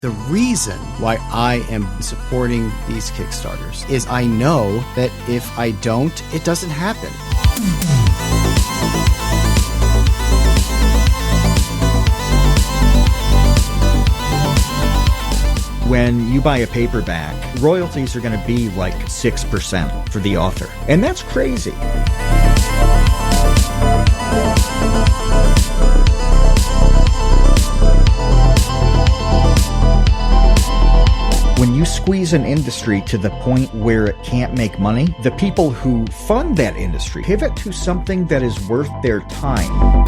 The reason why I am supporting these Kickstarters is I know that if I don't, it doesn't happen. When you buy a paperback, royalties are going to be like 6% for the author. And that's crazy. When you squeeze an industry to the point where it can't make money, the people who fund that industry pivot to something that is worth their time.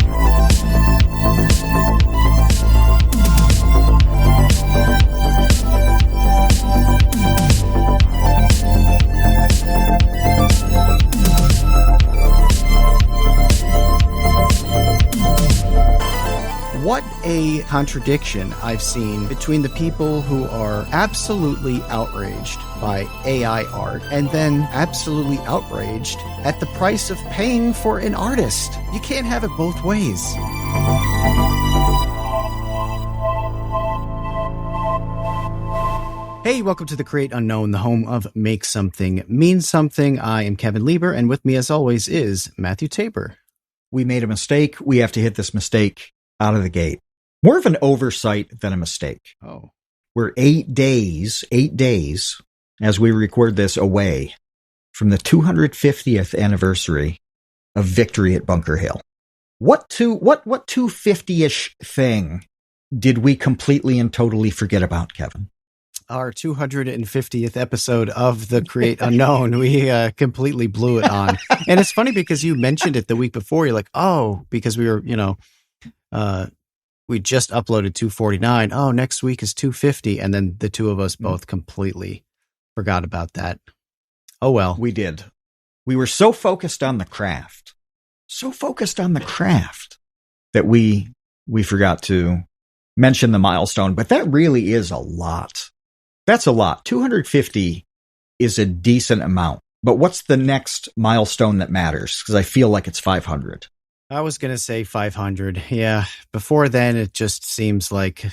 What a contradiction I've seen between the people who are absolutely outraged by AI art and then absolutely outraged at the price of paying for an artist. You can't have it both ways. Hey, welcome to the Create Unknown, the home of Make Something Mean Something. I am Kevin Lieber, and with me as always is Matthew Tabor. We made a mistake. We have to hit this mistake out of the gate. More of an oversight than a mistake. Oh. We're 8 days, as we record this, away from the 250th anniversary of victory at Bunker Hill. What 250-ish thing did we completely and totally forget about, Kevin? Our 250th episode of the Create Unknown, we completely blew it on. And it's funny because you mentioned it the week before. You're like, oh, because we were, we just uploaded 249. Oh, next week is 250. And then the two of us both completely forgot about that. Oh, well. We did. We were so focused on the craft, that we forgot to mention the milestone. But that really is a lot. That's a lot. 250 is a decent amount. But what's the next milestone that matters? Because I feel like it's 500. I was going to say 500. Yeah. Before then, it just seems like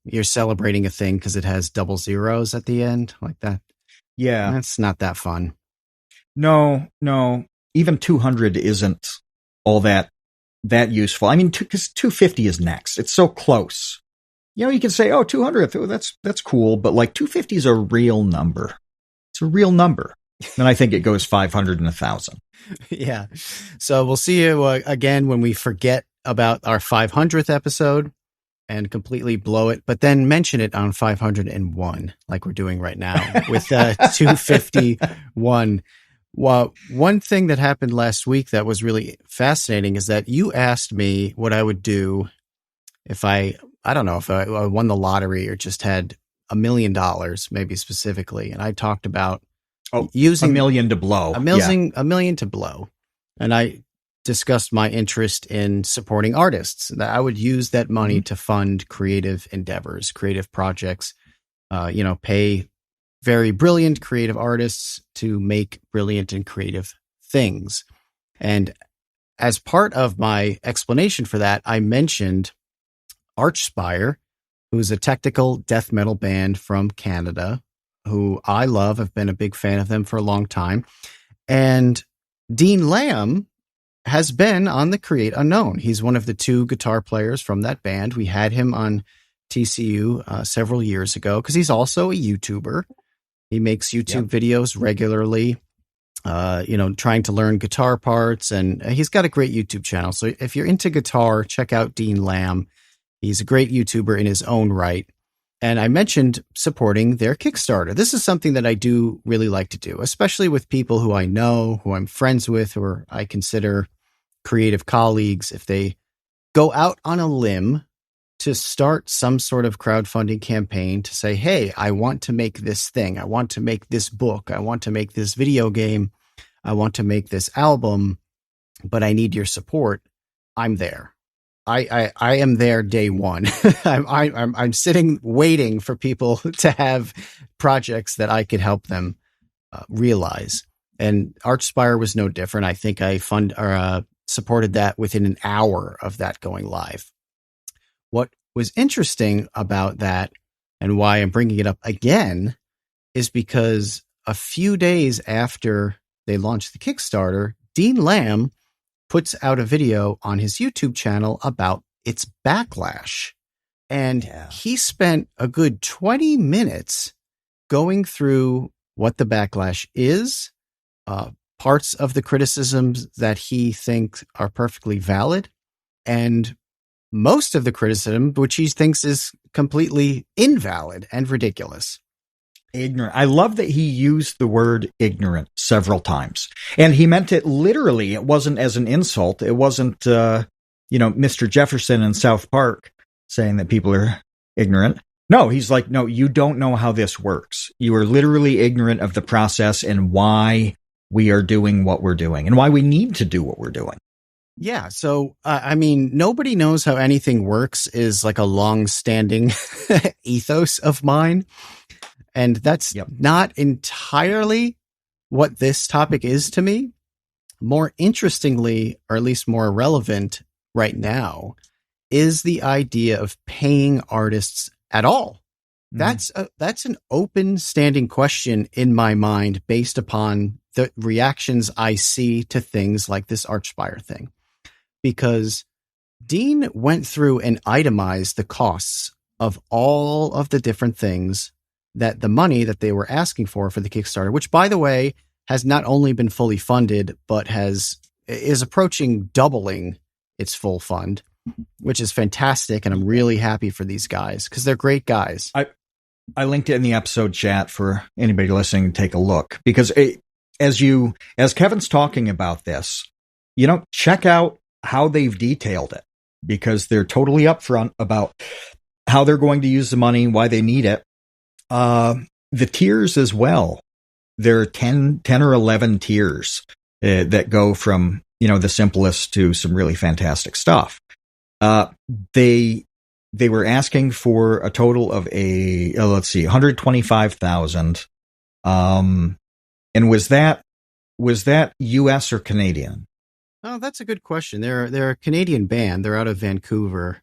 you're celebrating a thing because it has double zeros at the end like that. Yeah. That's not that fun. No. Even 200 isn't all that useful. I mean, because 250 is next. It's so close. You know, you can say, oh, 200, oh, that's cool. But like 250 is a real number. It's a real number. Then I think it goes 500 and 1,000. Yeah. So we'll see you again when we forget about our 500th episode and completely blow it, but then mention it on 501, like we're doing right now with 251. Well, one thing that happened last week that was really fascinating is that you asked me what I would do if I don't know if I won the lottery or just had $1 million, maybe specifically. And I talked about using $1 million to blow. $1 million to blow. And I discussed my interest in supporting artists, that I would use that money to fund creative endeavors, creative projects, pay very brilliant creative artists to make brilliant and creative things. And as part of my explanation for that, I mentioned Archspire, who's a technical death metal band from Canada, who I love. I've been a big fan of them for a long time. And Dean Lamb has been on the Create Unknown. He's one of the two guitar players from that band. We had him on TCU several years ago because he's also a YouTuber. He makes YouTube videos regularly, trying to learn guitar parts. And he's got a great YouTube channel. So if you're into guitar, check out Dean Lamb. He's a great YouTuber in his own right. And I mentioned supporting their Kickstarter. This is something that I do really like to do, especially with people who I know, who I'm friends with, or I consider creative colleagues. If they go out on a limb to start some sort of crowdfunding campaign to say, hey, I want to make this thing. I want to make this book. I want to make this video game. I want to make this album, but I need your support. I'm there. I am there day one. I'm sitting waiting for people to have projects that I could help them realize. And Archspire was no different. I think I supported that within an hour of that going live. What was interesting about that And why I'm bringing it up again is because a few days after they launched the Kickstarter, Dean Lamb puts out a video on his YouTube channel about its backlash. And he spent a good 20 minutes going through what the backlash is, parts of the criticisms that he thinks are perfectly valid, and most of the criticism, which he thinks is completely invalid and ridiculous. Ignorant. I love that he used the word ignorant several times. And he meant it literally. It wasn't as an insult. It wasn't, Mr. Jefferson in South Park saying that people are ignorant. No, he's like, no, you don't know how this works. You are literally ignorant of the process and why we are doing what we're doing and why we need to do what we're doing. Yeah. So, nobody knows how anything works is like a long-standing ethos of mine. And that's not entirely what this topic is to me. More interestingly, or at least more relevant right now, is the idea of paying artists at all. That's an open standing question in my mind based upon the reactions I see to things like this Archspire thing. Because Dean went through and itemized the costs of all of the different things that the money that they were asking for the Kickstarter, which, by the way, has not only been fully funded, but is approaching doubling its full fund, which is fantastic. And I'm really happy for these guys because they're great guys. I linked it in the episode chat for anybody listening to take a look, because as Kevin's talking about this, check out how they've detailed it, because they're totally upfront about how they're going to use the money, why they need it. The tiers as well. There are 10 or 11 tiers that go from, the simplest to some really fantastic stuff. They were asking for a total of $125,000. And was that US or Canadian? Oh, that's a good question. They're a Canadian band. They're out of Vancouver.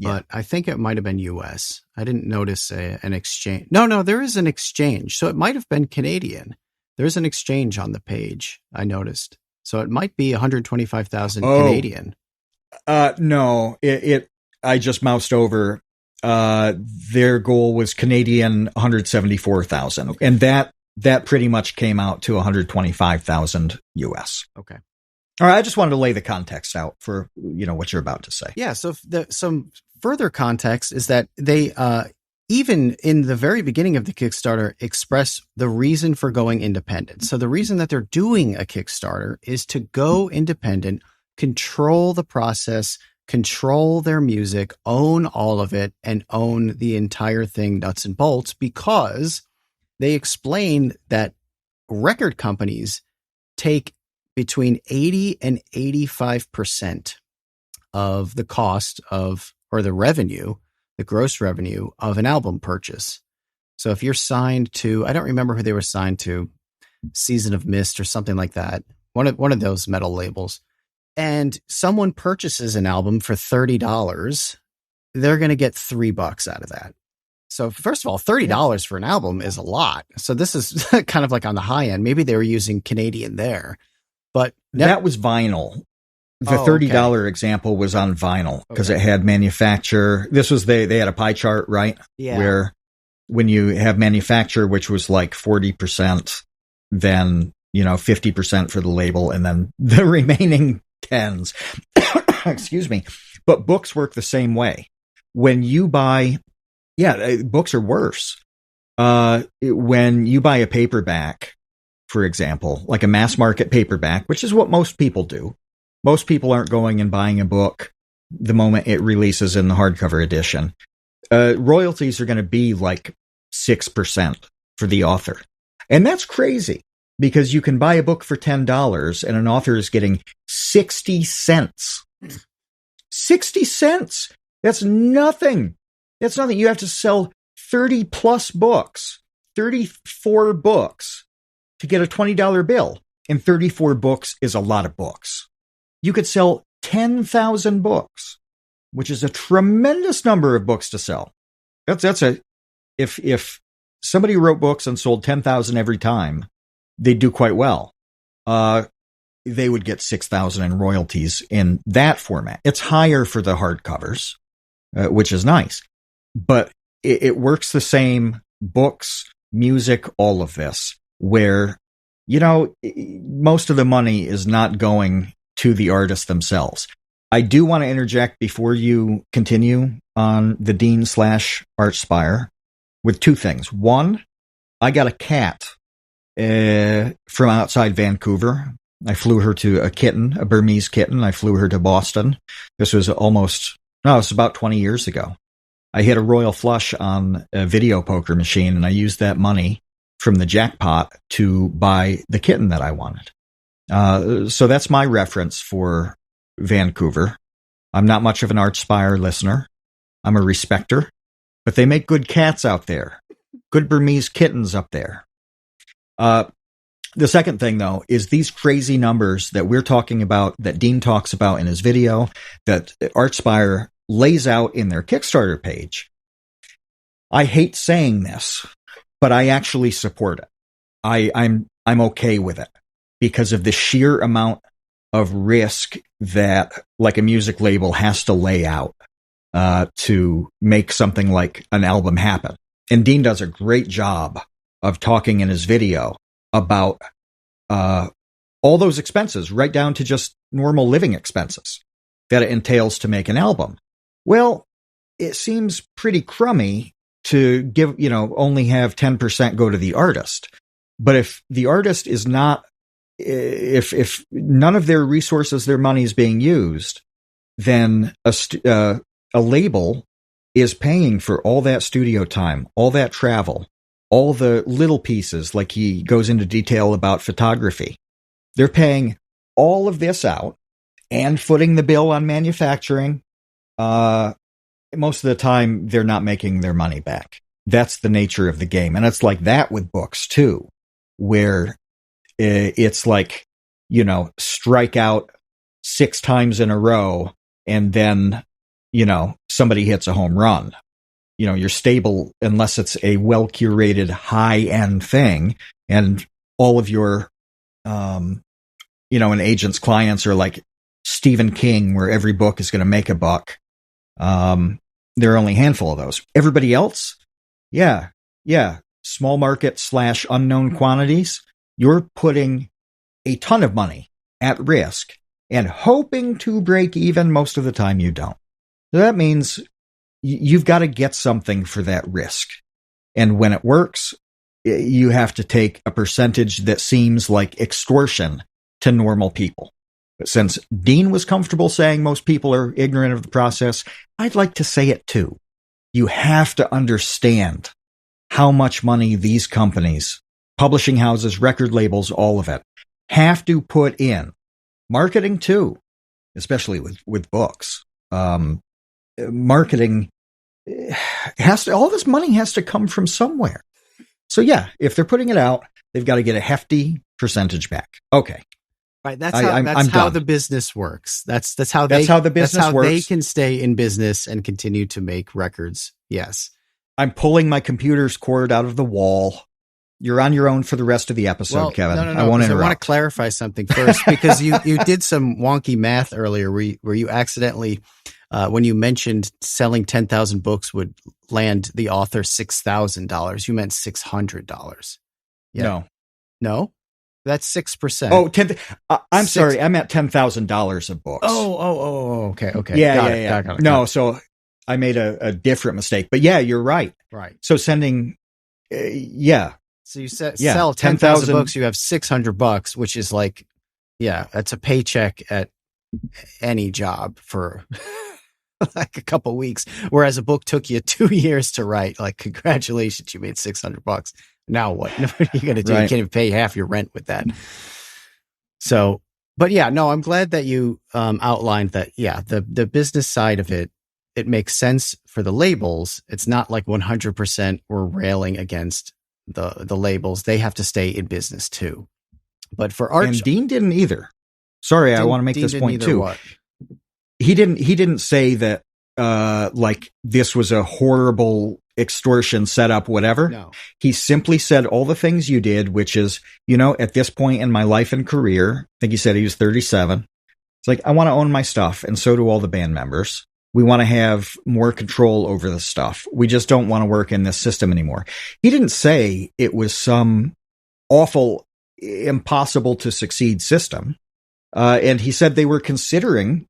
But I think it might have been US. I didn't notice an exchange. No, there is an exchange. So it might have been Canadian. There's an exchange on the page, I noticed. So it might be 125,000 Canadian. No, I just moused over. Their goal was Canadian 174,000. Okay. And that pretty much came out to 125,000 US. Okay. All right. I just wanted to lay the context out for, what you're about to say. Yeah. So some further context is that they, even in the very beginning of the Kickstarter, express the reason for going independent. So the reason that they're doing a Kickstarter is to go independent, control the process, control their music, own all of it, and own the entire thing nuts and bolts, because they explain that record companies take between 80 and 85% of the cost of, or the revenue, the gross revenue of an album purchase. So if you're signed to, I don't remember who they were signed to, Season of Mist or something like that, one of those metal labels, and someone purchases an album for $30, they're going to get $3 out of that. So first of all, $30 for an album is a lot. So this is kind of like on the high end. Maybe they were using Canadian there, but that was vinyl. The $30 example was on vinyl because it had manufacture. This was they had a pie chart, right? Yeah. Where when you have manufacture, which was like 40%, then 50% for the label, and then the remaining tens. Excuse me. But books work the same way. When you buy, books are worse. When you buy a paperback, for example, like a mass market paperback, which is what most people do. Most people aren't going and buying a book the moment it releases in the hardcover edition. Royalties are going to be like 6% for the author. And that's crazy, because you can buy a book for $10 and an author is getting 60 cents. 60 cents. That's nothing. That's nothing. You have to sell 30 plus books, 34 books to get a $20 bill. And 34 books is a lot of books. You could sell 10,000 books, which is a tremendous number of books to sell. If somebody wrote books and sold 10,000 every time, they'd do quite well. They would get 6,000 in royalties in that format. It's higher for the hardcovers, which is nice, but it works the same. Books, music, all of this, where, most of the money is not going to the artists themselves. I do want to interject before you continue on the Dean/Archspire with two things. One, I got a cat from outside Vancouver. I flew her to a Burmese kitten. I flew her to Boston. This was it's about 20 years ago. I hit a royal flush on a video poker machine, and I used that money from the jackpot to buy the kitten that I wanted. So that's my reference for Vancouver. I'm not much of an Archspire listener. I'm a respecter, but they make good cats out there. Good Burmese kittens up there. The second thing, though, is these crazy numbers that we're talking about, that Dean talks about in his video, that Archspire lays out in their Kickstarter page. I hate saying this, but I actually support it. I'm okay with it because of the sheer amount of risk that, like, a music label has to lay out to make something like an album happen. And Dean does a great job of talking in his video about all those expenses, right down to just normal living expenses that it entails to make an album. Well, it seems pretty crummy to give, only have 10% go to the artist. But if the artist is not, if none of their resources, their money is being used, then a label is paying for all that studio time, all that travel, all the little pieces, like he goes into detail about photography. They're paying all of this out and footing the bill on manufacturing. Most of the time, they're not making their money back. That's the nature of the game. And it's like that with books, too, where it's like, strike out 6 times in a row, and then, somebody hits a home run. You're stable unless it's a well-curated, high-end thing, and all of your, an agent's clients are like Stephen King, where every book is going to make a buck. There are only a handful of those. Everybody else, yeah, small market / unknown quantities. You're putting a ton of money at risk and hoping to break even. Most of the time you don't. So that means you've got to get something for that risk. And when it works, you have to take a percentage that seems like extortion to normal people. But since Dean was comfortable saying most people are ignorant of the process, I'd like to say it too. You have to understand how much money these companies, publishing houses, record labels, all of it, have to put in. Marketing too, especially with books. Marketing all this money has to come from somewhere. So yeah, if they're putting it out, they've got to get a hefty percentage back. Okay. Right. That's how the business works. That's how the business works. They can stay in business and continue to make records. Yes. I'm pulling my computer's cord out of the wall. You're on your own for the rest of the episode, Kevin. No. I won't interrupt. I want to clarify something first because you did some wonky math earlier where you accidentally, when you mentioned selling 10,000 books would land the author $6,000, you meant $600. Yeah. No. That's 6%. Oh, I'm sorry. I'm at $10,000 of books. Oh, okay. Yeah. Got it. No, so I made a different mistake. But yeah, you're right. Right. So sending, So you sell 10,000 books, you have $600, which is like, that's a paycheck at any job for like a couple weeks. Whereas a book took you 2 years to write. Like, congratulations, you made $600. Now what? What are you going to do? Right. You can't even pay half your rent with that. So, but I'm glad that you outlined that. Yeah, the business side of it makes sense for the labels. It's not like 100% we're railing against the labels. They have to stay in business too. But for Arch, and Dean didn't either. Sorry, I want to make this point too. What? He didn't say that like this was a horrible extortion, setup, whatever. No. He simply said all the things you did, which is, at this point in my life and career, I think he said he was 37. It's like, I want to own my stuff. And so do all the band members. We want to have more control over the stuff. We just don't want to work in this system anymore. He didn't say it was some awful, impossible to succeed system. And he said they were considering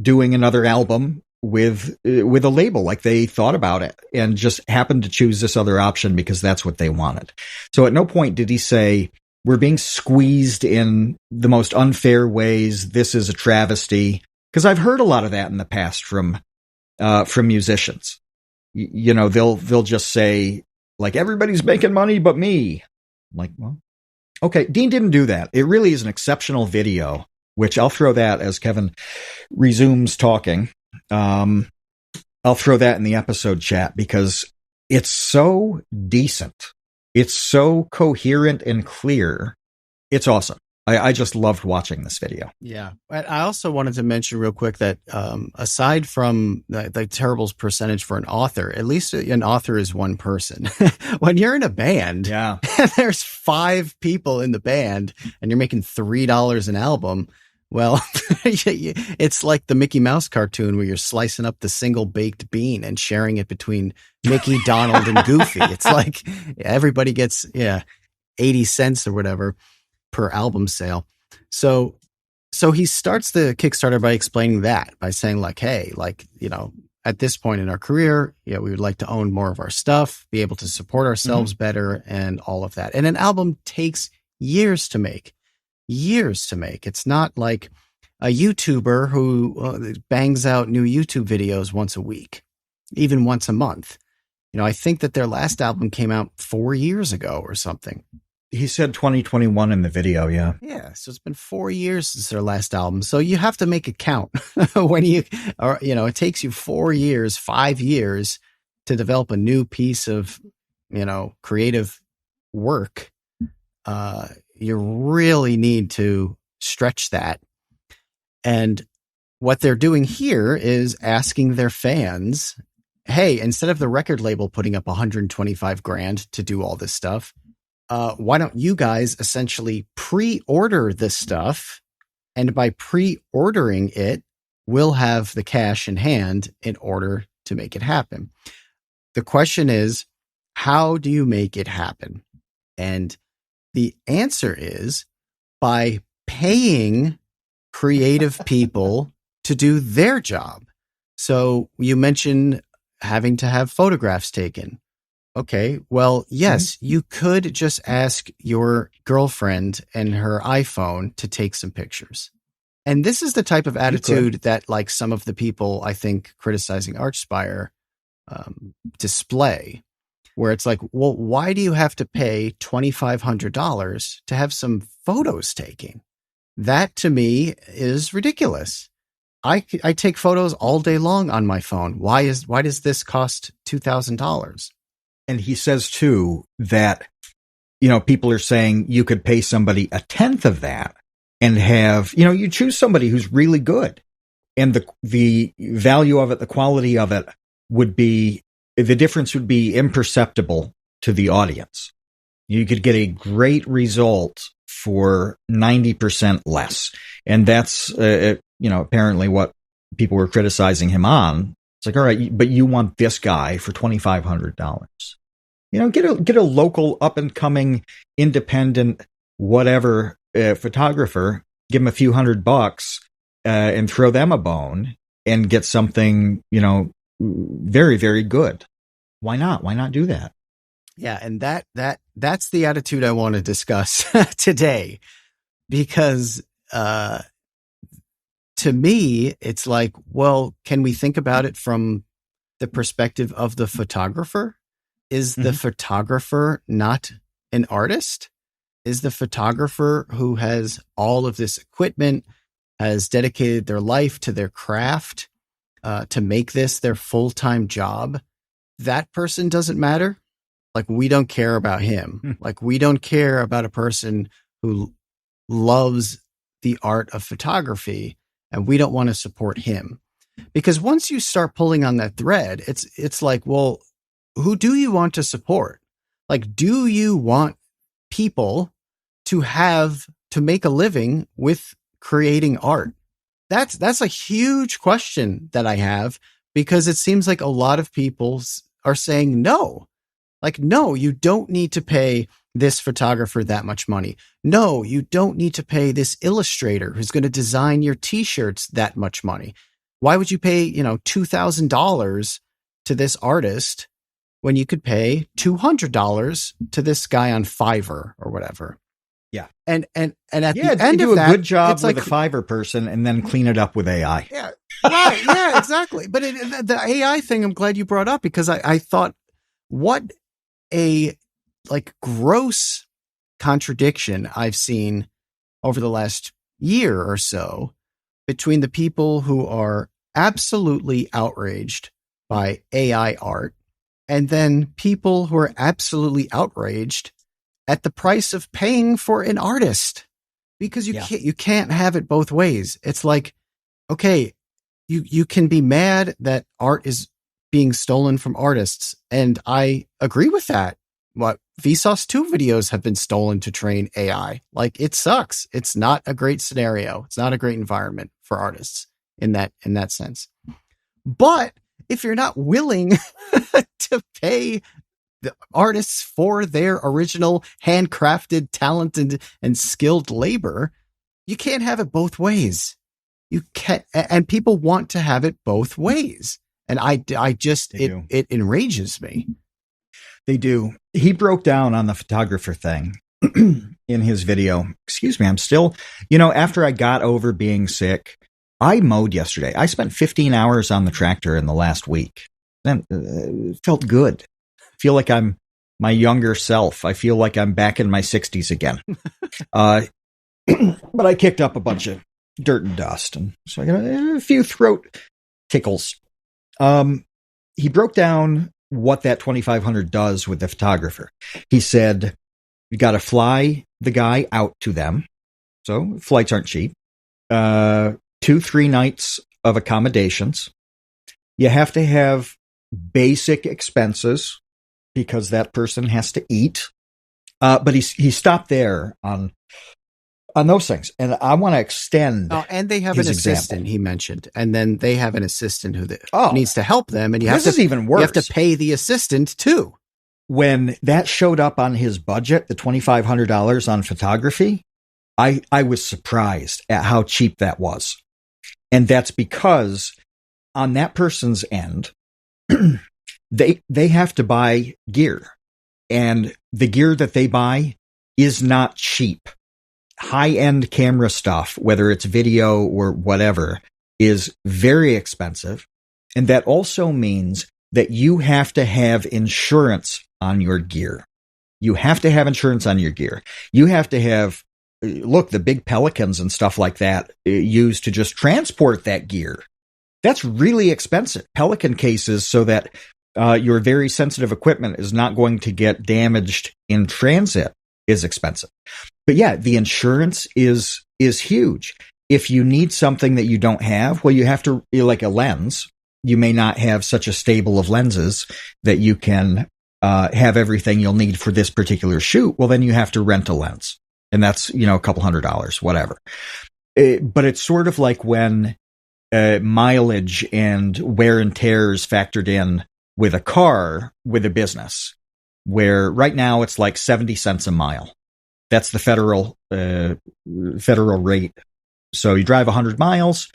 doing another album with a label, like they thought about it and just happened to choose this other option because that's what they wanted. So at no point did he say, we're being squeezed in the most unfair ways. This is a travesty. Because I've heard a lot of that in the past from musicians. They'll just say, like, everybody's making money but me. I'm like, well, okay. Dean didn't do that. It really is an exceptional video, which I'll throw that as Kevin resumes talking. I'll throw that in the episode chat because it's so decent. It's so coherent and clear. It's awesome. I just loved watching this video. Yeah. I also wanted to mention real quick that aside from the terrible percentage for an author, at least an author is one person. When you're in a band, yeah, there's 5 people in the band and you're making $3 an album. Well, it's like the Mickey Mouse cartoon where you're slicing up the single baked bean and sharing it between Mickey, Donald, and Goofy. It's like everybody gets 80 cents or whatever per album sale. So he starts the Kickstarter by explaining that, by saying like, hey, like, at this point in our career, we would like to own more of our stuff, be able to support ourselves better and all of that. And an album takes years to make. It's not like a YouTuber who bangs out new YouTube videos once a week, even once a month. I think that their last album came out 4 years ago or something. He said 2021 in the video, yeah. Yeah, so it's been 4 years since their last album. So you have to make it count. It takes you 4 years, 5 years to develop a new piece of, creative work. You really need to stretch that. And what they're doing here is asking their fans, hey, instead of the record label putting up $125,000 to do all this stuff, why don't you guys essentially pre-order this stuff? And by pre-ordering it, we'll have the cash in hand in order to make it happen. The question is, how do you make it happen? And the answer is by paying creative people to do their job. So you mentioned having to have photographs taken. Okay, well, yes, you could just ask your girlfriend and her iPhone to take some pictures. And this is the type of attitude that, like, some of the people, I think, criticizing Archspire display, where it's like, well, why do you have to pay $2,500 to have some photos taken? That, to me, is ridiculous. I take photos all day long on my phone. Why does this cost $2,000? And he says, too, that, people are saying you could pay somebody a tenth of that and have, you choose somebody who's really good. And the value of it, the quality of it the difference would be imperceptible to the audience. You could get a great result for 90% less. And that's, apparently what people were criticizing him on. It's like, all right, but you want this guy for $2,500. Get a local up and coming independent, whatever, photographer, give him a few $100, and throw them a bone and get something, very, very good. Why not? Why not do that? Yeah. And that's the attitude I want to discuss today, because, to me, it's like, well, can we think about it from the perspective of the photographer? Is the photographer not an artist? Is the photographer who has all of this equipment, has dedicated their life to their craft, to make this their full-time job? That person doesn't matter. Like, we don't care about him. Like, we don't care about a person who loves the art of photography, and we don't want to support him. Because once you start pulling on that thread, it's like, well, who do you want to support? Like, do you want people to make a living with creating art? That's a huge question that I have, because it seems like a lot of people are saying no. Like, no, you don't need to pay this photographer that much money. No, you don't need to pay this illustrator who's going to design your t-shirts that much money. Why would you pay, $2,000 to this artist when you could pay $200 to this guy on Fiverr or whatever? Yeah. And at the end do of that, a good job it's with like a Fiverr person and then clean it up with AI. Yeah, right. Yeah, exactly. But the AI thing, I'm glad you brought up, because I thought, what a gross contradiction I've seen over the last year or so between the people who are absolutely outraged by AI art and then people who are absolutely outraged at the price of paying for an artist, because you can't have it both ways. It's like, okay, you can be mad that art is being stolen from artists, and I agree with that. What Vsauce 2 videos have been stolen to train AI. Like, it sucks. It's not a great scenario. It's not a great environment for artists in that sense. But if you're not willing to pay the artists for their original handcrafted, talented, and skilled labor, you can't have it both ways. You can't, and people want to have it both ways. And it enrages me. They do. He broke down on the photographer thing in his video. Excuse me. I'm still, after I got over being sick, I mowed yesterday. I spent 15 hours on the tractor in the last week. And it felt good. I feel like I'm my younger self. I feel like I'm back in my 60s again. But I kicked up a bunch of dirt and dust. And so I got a few throat tickles. He broke down what that $2,500 does with the photographer. He said, you got to fly the guy out to them. So flights aren't cheap. 2-3 nights of accommodations. You have to have basic expenses because that person has to eat. But he stopped there on those things. And I want to extend. Oh, and they have an assistant, he mentioned. And then they have an assistant who needs to help them. And this is even worse. You have to pay the assistant too. When that showed up on his budget, the $2,500 on photography, I was surprised at how cheap that was. And that's because on that person's end, they have to buy gear. And the gear that they buy is not cheap. High-end camera stuff, whether it's video or whatever, is very expensive. And that also means that you have to have insurance on your gear. You have to have insurance on your gear. You have to have, look, the big Pelicans and stuff like that used to just transport that gear. That's really expensive. Pelican cases so that your very sensitive equipment is not going to get damaged in transit is expensive. But yeah, the insurance is huge. If you need something that you don't have, well, you have to, like a lens, you may not have such a stable of lenses that you can have everything you'll need for this particular shoot. Well, then you have to rent a lens. And that's, a couple $100, whatever. But it's sort of like when mileage and wear and tear is factored in with a car, with a business, where right now it's like 70 cents a mile. That's the federal rate. So you drive 100 miles,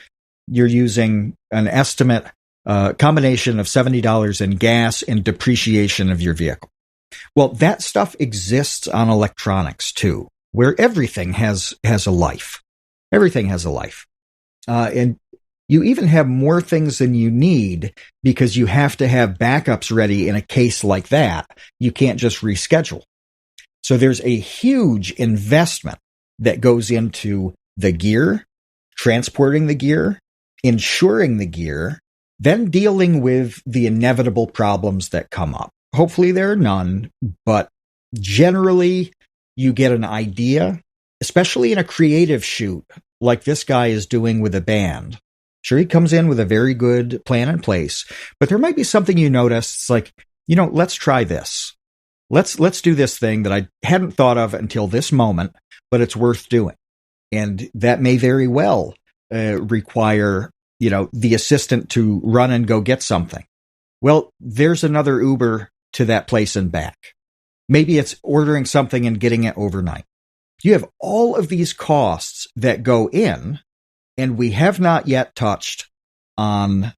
you're using an estimate combination of $70 in gas and depreciation of your vehicle. Well, that stuff exists on electronics too, where everything has a life. Everything has a life. And you even have more things than you need because you have to have backups ready in a case like that. You can't just reschedule. So there's a huge investment that goes into the gear, transporting the gear, insuring the gear, then dealing with the inevitable problems that come up. Hopefully there are none, but generally you get an idea, especially in a creative shoot like this guy is doing with a band. Sure, he comes in with a very good plan in place, but there might be something you notice. It's like, let's try this. Let's do this thing that I hadn't thought of until this moment, but it's worth doing. And that may very well require, the assistant to run and go get something. Well, there's another Uber to that place and back. Maybe it's ordering something and getting it overnight. You have all of these costs that go in, and we have not yet touched on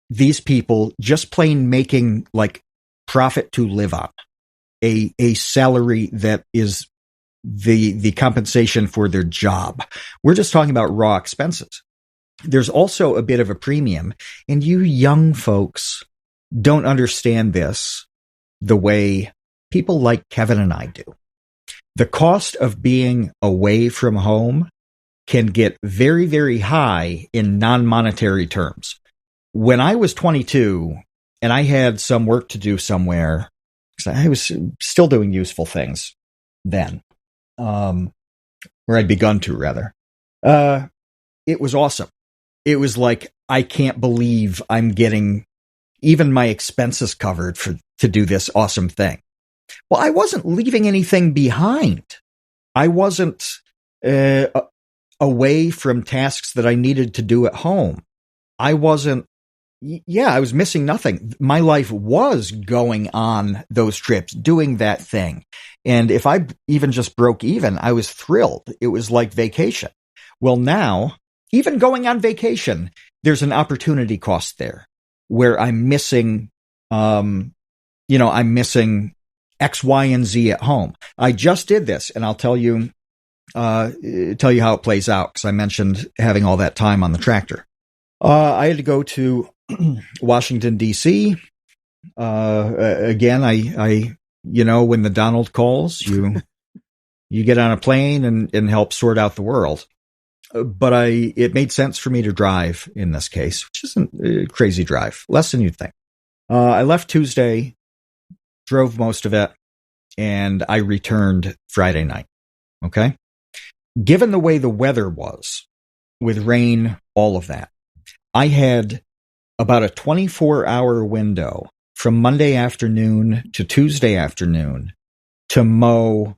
these people just plain making like profit to live on, a salary that is the compensation for their job. We're just talking about raw expenses. There's also a bit of a premium, and you young folks don't understand this the way people like Kevin and I do. The cost of being away from home can get very, very high in non-monetary terms. When I was 22 and I had some work to do somewhere, because I was still doing useful things then, or I'd begun to rather, it was awesome. It was like, I can't believe I'm getting even my expenses covered to do this awesome thing. Well, I wasn't leaving anything behind. I wasn't away from tasks that I needed to do at home. I was missing nothing. My life was going on those trips, doing that thing. And if I even just broke even, I was thrilled. It was like vacation. Well, now, even going on vacation, there's an opportunity cost there where I'm missing, I'm missing X, Y, and Z at home. I just did this, and I'll tell you how it plays out, because I mentioned having all that time on the tractor. I had to go to Washington, D.C. Again, I when the Donald calls, you get on a plane and help sort out the world. But it made sense for me to drive in this case, which isn't a crazy drive, less than you'd think. I left Tuesday, drove most of it, and I returned Friday night. Okay. Given the way the weather was, with rain, all of that, I had about a 24-hour window from Monday afternoon to Tuesday afternoon to mow.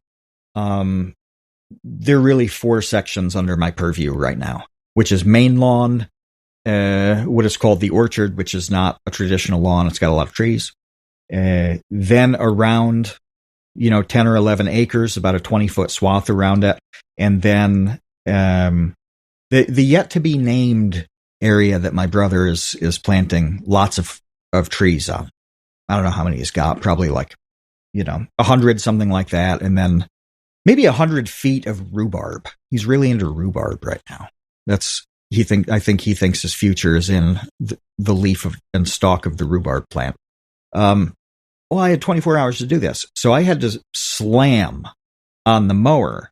There are really 4 sections under my purview right now, which is main lawn, what is called the orchard, which is not a traditional lawn. It's got a lot of trees. Then around, 10 or 11 acres, about a 20-foot swath around it. And then the yet to be named area that my brother is planting lots of trees on. I don't know how many he's got, probably like, 100, something like that. And then maybe 100 feet of rhubarb. He's really into rhubarb right now. I think he thinks his future is in the leaf and stalk of the rhubarb plant. Well, I had 24 hours to do this, so I had to slam on the mower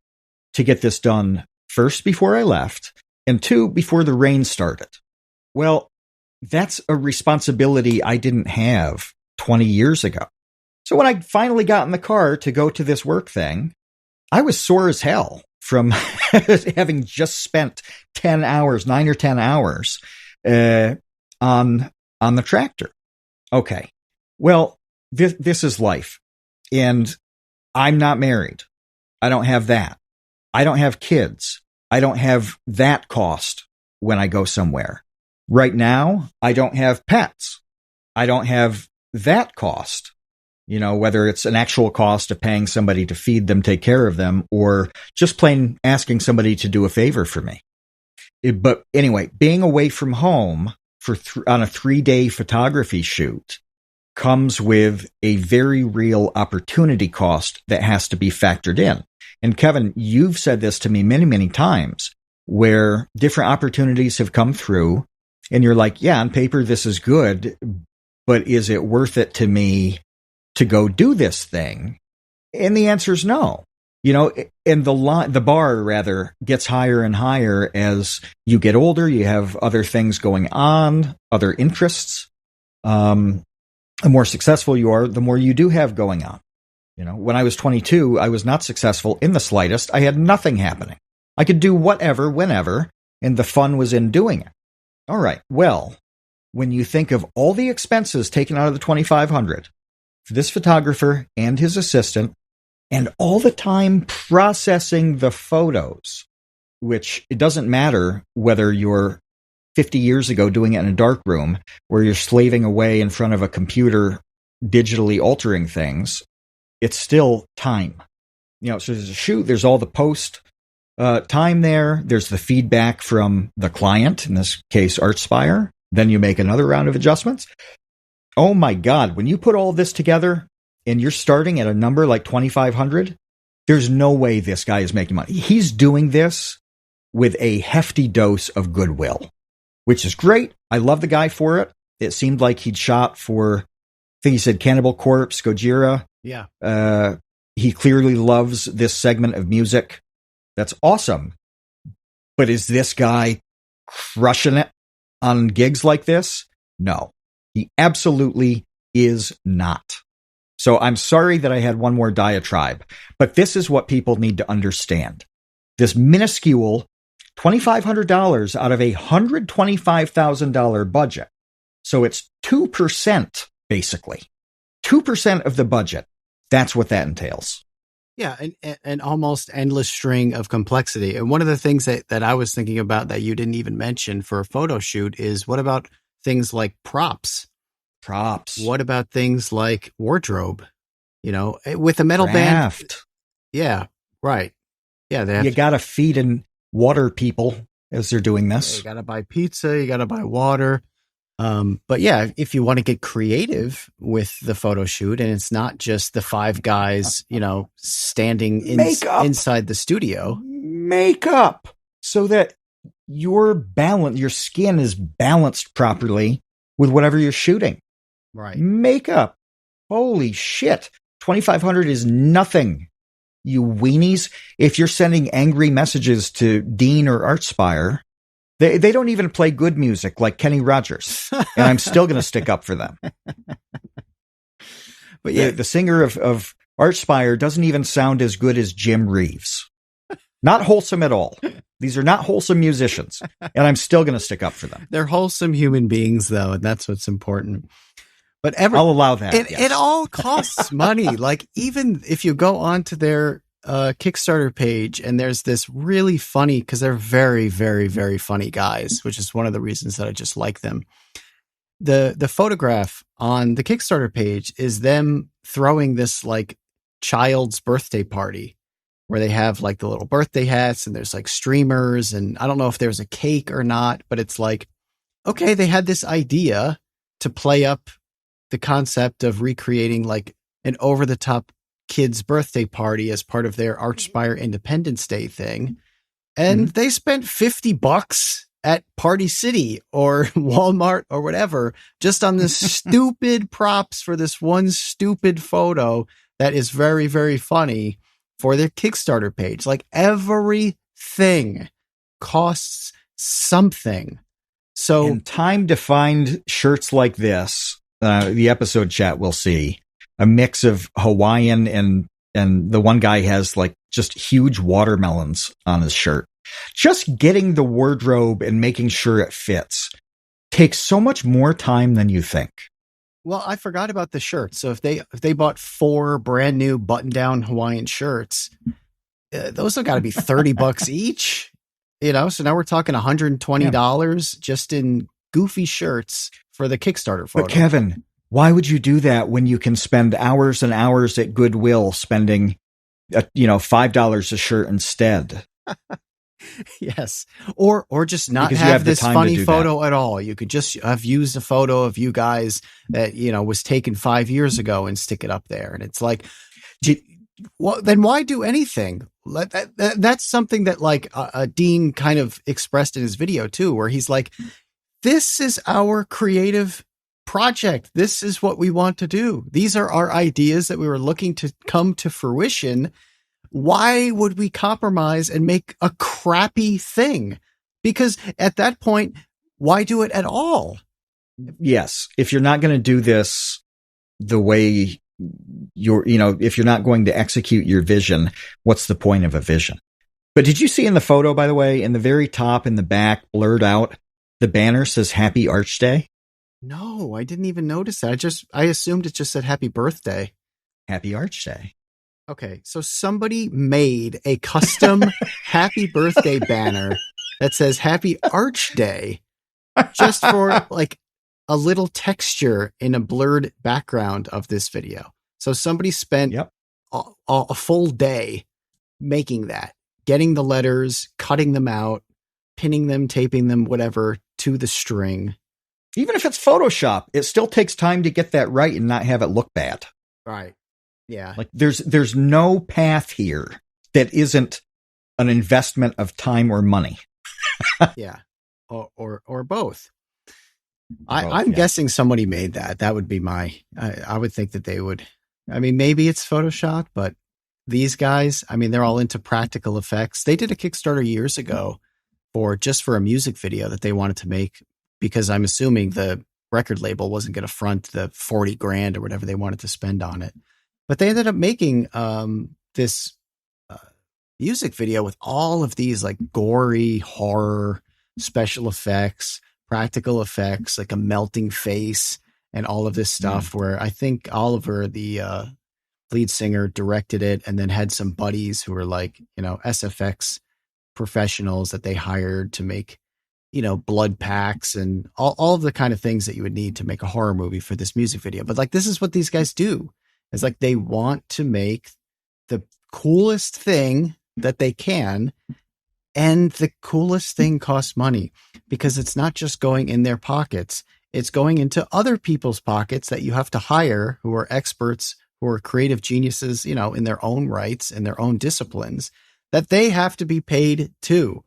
to get this done, first before I left, and 2 before the rain started. Well, that's a responsibility I didn't have 20 years ago. So when I finally got in the car to go to this work thing, I was sore as hell from having just spent 9 or 10 hours on the tractor. Okay. Well, this is life. And I'm not married. I don't have that. I don't have kids. I don't have that cost when I go somewhere. Right now, I don't have pets. I don't have that cost. Whether it's an actual cost of paying somebody to feed them, take care of them, or just plain asking somebody to do a favor for me. But anyway, being away from home on a 3-day photography shoot comes with a very real opportunity cost that has to be factored in. And Kevin, you've said this to me many, many times, where different opportunities have come through and you're like, yeah, on paper, this is good, but is it worth it to me to go do this thing? And the answer is no. And the bar rather gets higher and higher as you get older. You have other things going on, other interests. The more successful you are, the more you do have going on. When I was 22, I was not successful in the slightest. I had nothing happening. I could do whatever, whenever, and the fun was in doing it. All right. Well, when you think of all the expenses taken out of the $2,500, for this photographer and his assistant, and all the time processing the photos, which it doesn't matter whether you're 50 years ago doing it in a dark room where you're slaving away in front of a computer digitally altering things. It's still time. So there's a shoot, there's all the post time there. There's the feedback from the client, in this case, Archspire. Then you make another round of adjustments. Oh my God, when you put all this together and you're starting at a number like 2,500, there's no way this guy is making money. He's doing this with a hefty dose of goodwill, which is great. I love the guy for it. It seemed like he'd shot for, I think he said Cannibal Corpse, Gojira. Yeah. He clearly loves this segment of music. That's awesome. But is this guy crushing it on gigs like this? No, he absolutely is not. So I'm sorry that I had one more diatribe, but this is what people need to understand. This minuscule $2,500 out of a $125,000 budget. So it's 2%, basically. 2% of the budget. That's what that entails. Yeah, an almost endless string of complexity. And one of the things that I was thinking about that you didn't even mention for a photo shoot is, what about things like props? What about things like wardrobe? With a metal band. Yeah, right. Yeah, you got to feed and water people as they're doing this. You got to buy pizza. You got to buy water. But yeah, if you want to get creative with the photo shoot, and it's not just the five guys, standing inside the studio. Makeup, so that your skin is balanced properly with whatever you're shooting. Right. Makeup. Holy shit. 2,500 is nothing, you weenies. If you're sending angry messages to Dean or Archspire, They don't even play good music like Kenny Rogers, and I'm still going to stick up for them. But yeah, the singer of Archspire doesn't even sound as good as Jim Reeves. Not wholesome at all. These are not wholesome musicians, and I'm still going to stick up for them. They're wholesome human beings, though, and that's what's important. But I'll allow that. It all costs money. Like, even if you go onto their Kickstarter page, and there's this really funny, because they're very, very, very funny guys, which is one of the reasons that I just like them. The photograph on the Kickstarter page is them throwing this like child's birthday party where they have like the little birthday hats and there's like streamers, and I don't know if there's a cake or not, but it's like, okay, they had this idea to play up the concept of recreating like an over the top kid's birthday party as part of their Archspire Independence Day thing. And they spent $50 at Party City or Walmart or whatever, just on this stupid props for this one stupid photo that is very, very funny for their Kickstarter page. Like, everything costs something. So, in time to find shirts like this, the episode chat will see a mix of Hawaiian and the one guy has like just huge watermelons on his shirt. Just getting the wardrobe and making sure it fits takes so much more time than you think. Well, I forgot about the shirts. So if they bought 4 brand new button down Hawaiian shirts, those have got to be $30 each, so now we're talking $120 just in goofy shirts for the Kickstarter photo. But Kevin, why would you do that when you can spend hours and hours at Goodwill spending, $5 a shirt instead? Yes. Or just not have this funny photo at all. You could just have used a photo of you guys that, was taken 5 years ago and stick it up there. And it's like, well, then why do anything? That's something that like Dean kind of expressed in his video too, where he's like, this is our creative project. This is what we want to do. These are our ideas that we were looking to come to fruition. Why would we compromise and make a crappy thing? Because at that point, why do it at all? Yes. If you're not going to do this the way if you're not going to execute your vision, what's the point of a vision? But did you see in the photo, by the way, in the very top, in the back, blurred out, the banner says Happy Arch Day? No, I didn't even notice that. I assumed it just said happy birthday. Happy Arch Day. Okay, so somebody made a custom happy birthday banner that says happy Arch Day just for like a little texture in a blurred background of this video. So somebody spent Yep. a full day making that, getting the letters, cutting them out, pinning them, taping them, whatever, to the string. Even if it's Photoshop, it still takes time to get that right and not have it look bad. Right. Yeah. Like there's no path here that isn't an investment of time or money. Yeah. Or both. Both, I'm guessing somebody made that. That would be I would think that they would. I mean, maybe it's Photoshop, but these guys, I mean, they're all into practical effects. They did a Kickstarter years ago for a music video that they wanted to make, because I'm assuming the record label wasn't going to front the 40 grand or whatever they wanted to spend on it. But they ended up making this music video with all of these like gory horror special effects, practical effects, like a melting face and all of this stuff, where I think Oliver, the lead singer, directed it and then had some buddies who were like, SFX professionals that they hired to make, blood packs and all of the kind of things that you would need to make a horror movie for this music video. But like, this is what these guys do. It's like they want to make the coolest thing that they can, and the coolest thing costs money, because it's not just going in their pockets. It's going into other people's pockets that you have to hire, who are experts, who are creative geniuses, in their own rights, in their own disciplines, that they have to be paid too.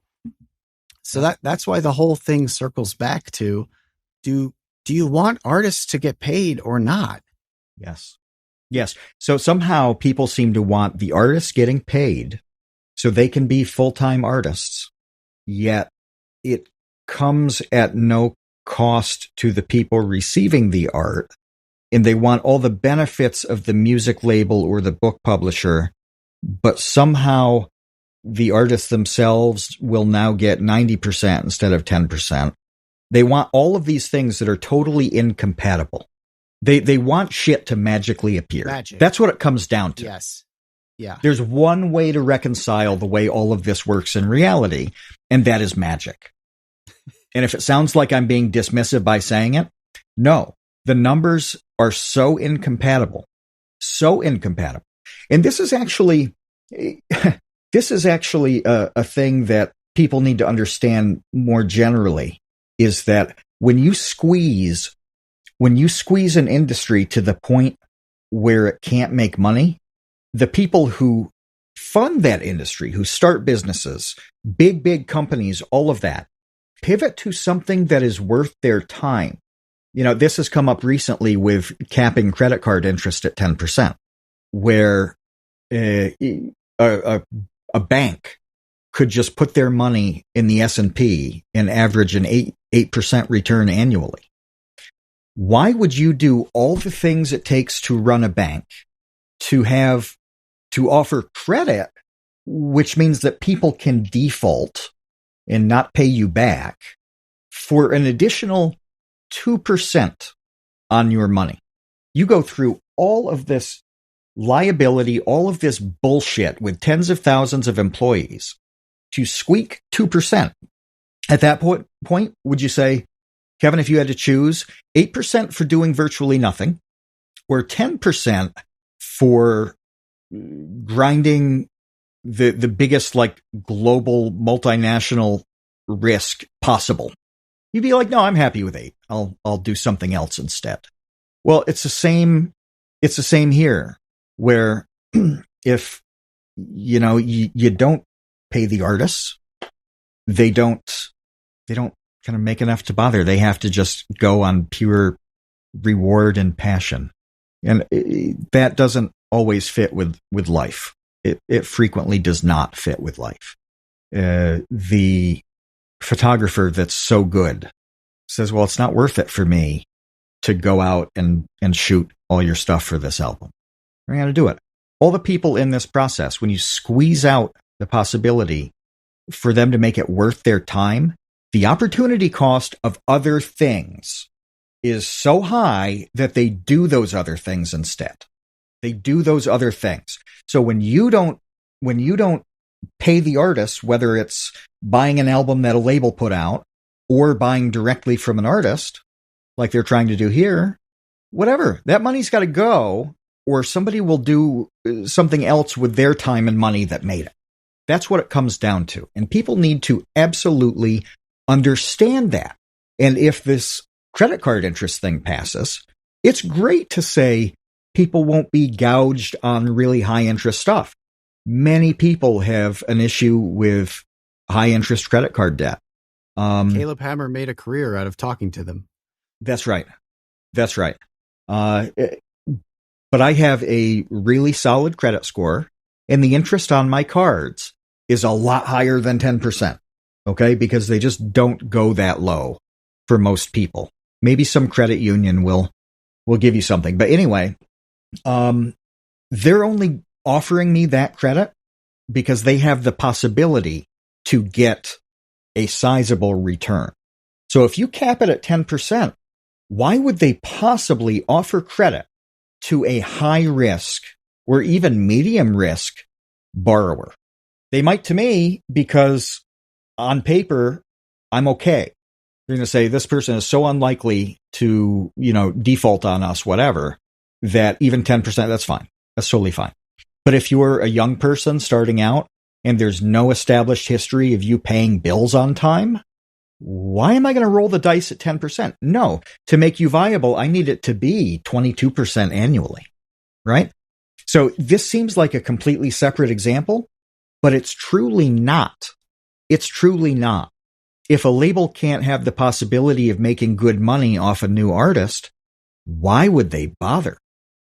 So that's why the whole thing circles back to, do you want artists to get paid or not? Yes. So somehow people seem to want the artists getting paid so they can be full-time artists, yet it comes at no cost to the people receiving the art, and they want all the benefits of the music label or the book publisher, but somehow the artists themselves will now get 90% instead of 10%. They want all of these things that are totally incompatible. They want shit to magically appear. Magic. That's what it comes down to. Yes. Yeah. There's one way to reconcile the way all of this works in reality, and that is magic. And if it sounds like I'm being dismissive by saying it, no. The numbers are so incompatible. And this is actually a thing that people need to understand more generally, is that when you squeeze an industry to the point where it can't make money, the people who fund that industry, who start businesses, big companies, all of that, pivot to something that is worth their time. This has come up recently with capping credit card interest at 10%, where a bank could just put their money in the S&P and average an 8% return annually. Why would you do all the things it takes to run a bank to offer credit, which means that people can default and not pay you back, for an additional 2% on your money? You go through all of this liability, all of this bullshit with tens of thousands of employees to squeak 2%. At that point, would you say, Kevin, if you had to choose 8% for doing virtually nothing, or 10% for grinding the biggest like global multinational risk possible, you'd be like, no, I'm happy with 8. I'll do something else instead. Well, it's the same here, where if you don't pay the artists, they don't kind of make enough to bother. They have to just go on pure reward and passion, and that doesn't always fit with life. It frequently does not fit with life. The photographer that's so good says, well, it's not worth it for me to go out and shoot all your stuff for this album. I got to do it. All the people in this process, when you squeeze out the possibility for them to make it worth their time, the opportunity cost of other things is so high that they do those other things instead. They do those other things. So when you don't pay the artist, whether it's buying an album that a label put out or buying directly from an artist, like they're trying to do here, whatever, that money's got to go, or somebody will do something else with their time and money that made it. That's what it comes down to. And people need to absolutely understand that. And if this credit card interest thing passes, it's great to say people won't be gouged on really high interest stuff. Many people have an issue with high interest credit card debt. Caleb Hammer made a career out of talking to them. That's right. That's right. But I have a really solid credit score, and the interest on my cards is a lot higher than 10%. Okay, because they just don't go that low for most people. Maybe some credit union will give you something. But anyway, they're only offering me that credit because they have the possibility to get a sizable return. So if you cap it at 10%, why would they possibly offer credit to a high risk or even medium risk borrower? They might to me because on paper, I'm okay. They're going to say this person is so unlikely to, default on us, whatever, that even 10%, that's fine. That's totally fine. But if you're a young person starting out and there's no established history of you paying bills on time, why am I going to roll the dice at 10%? No, to make you viable, I need it to be 22% annually, right? So this seems like a completely separate example, but it's truly not. It's truly not. If a label can't have the possibility of making good money off a new artist, why would they bother?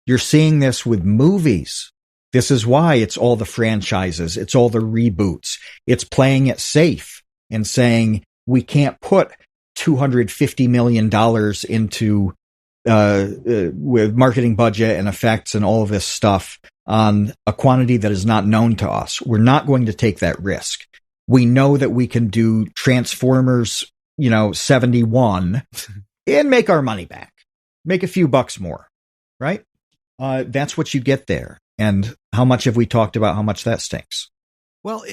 You're seeing this with movies. This is why it's all the franchises. It's all the reboots. It's playing it safe and saying we can't put $250 million into with marketing budget and effects and all of this stuff on a quantity that is not known to us. We're not going to take that risk. We know that we can do Transformers, 71 and make our money back, make a few bucks more, right? That's what you get there. And how much have we talked about how much that stinks? Well,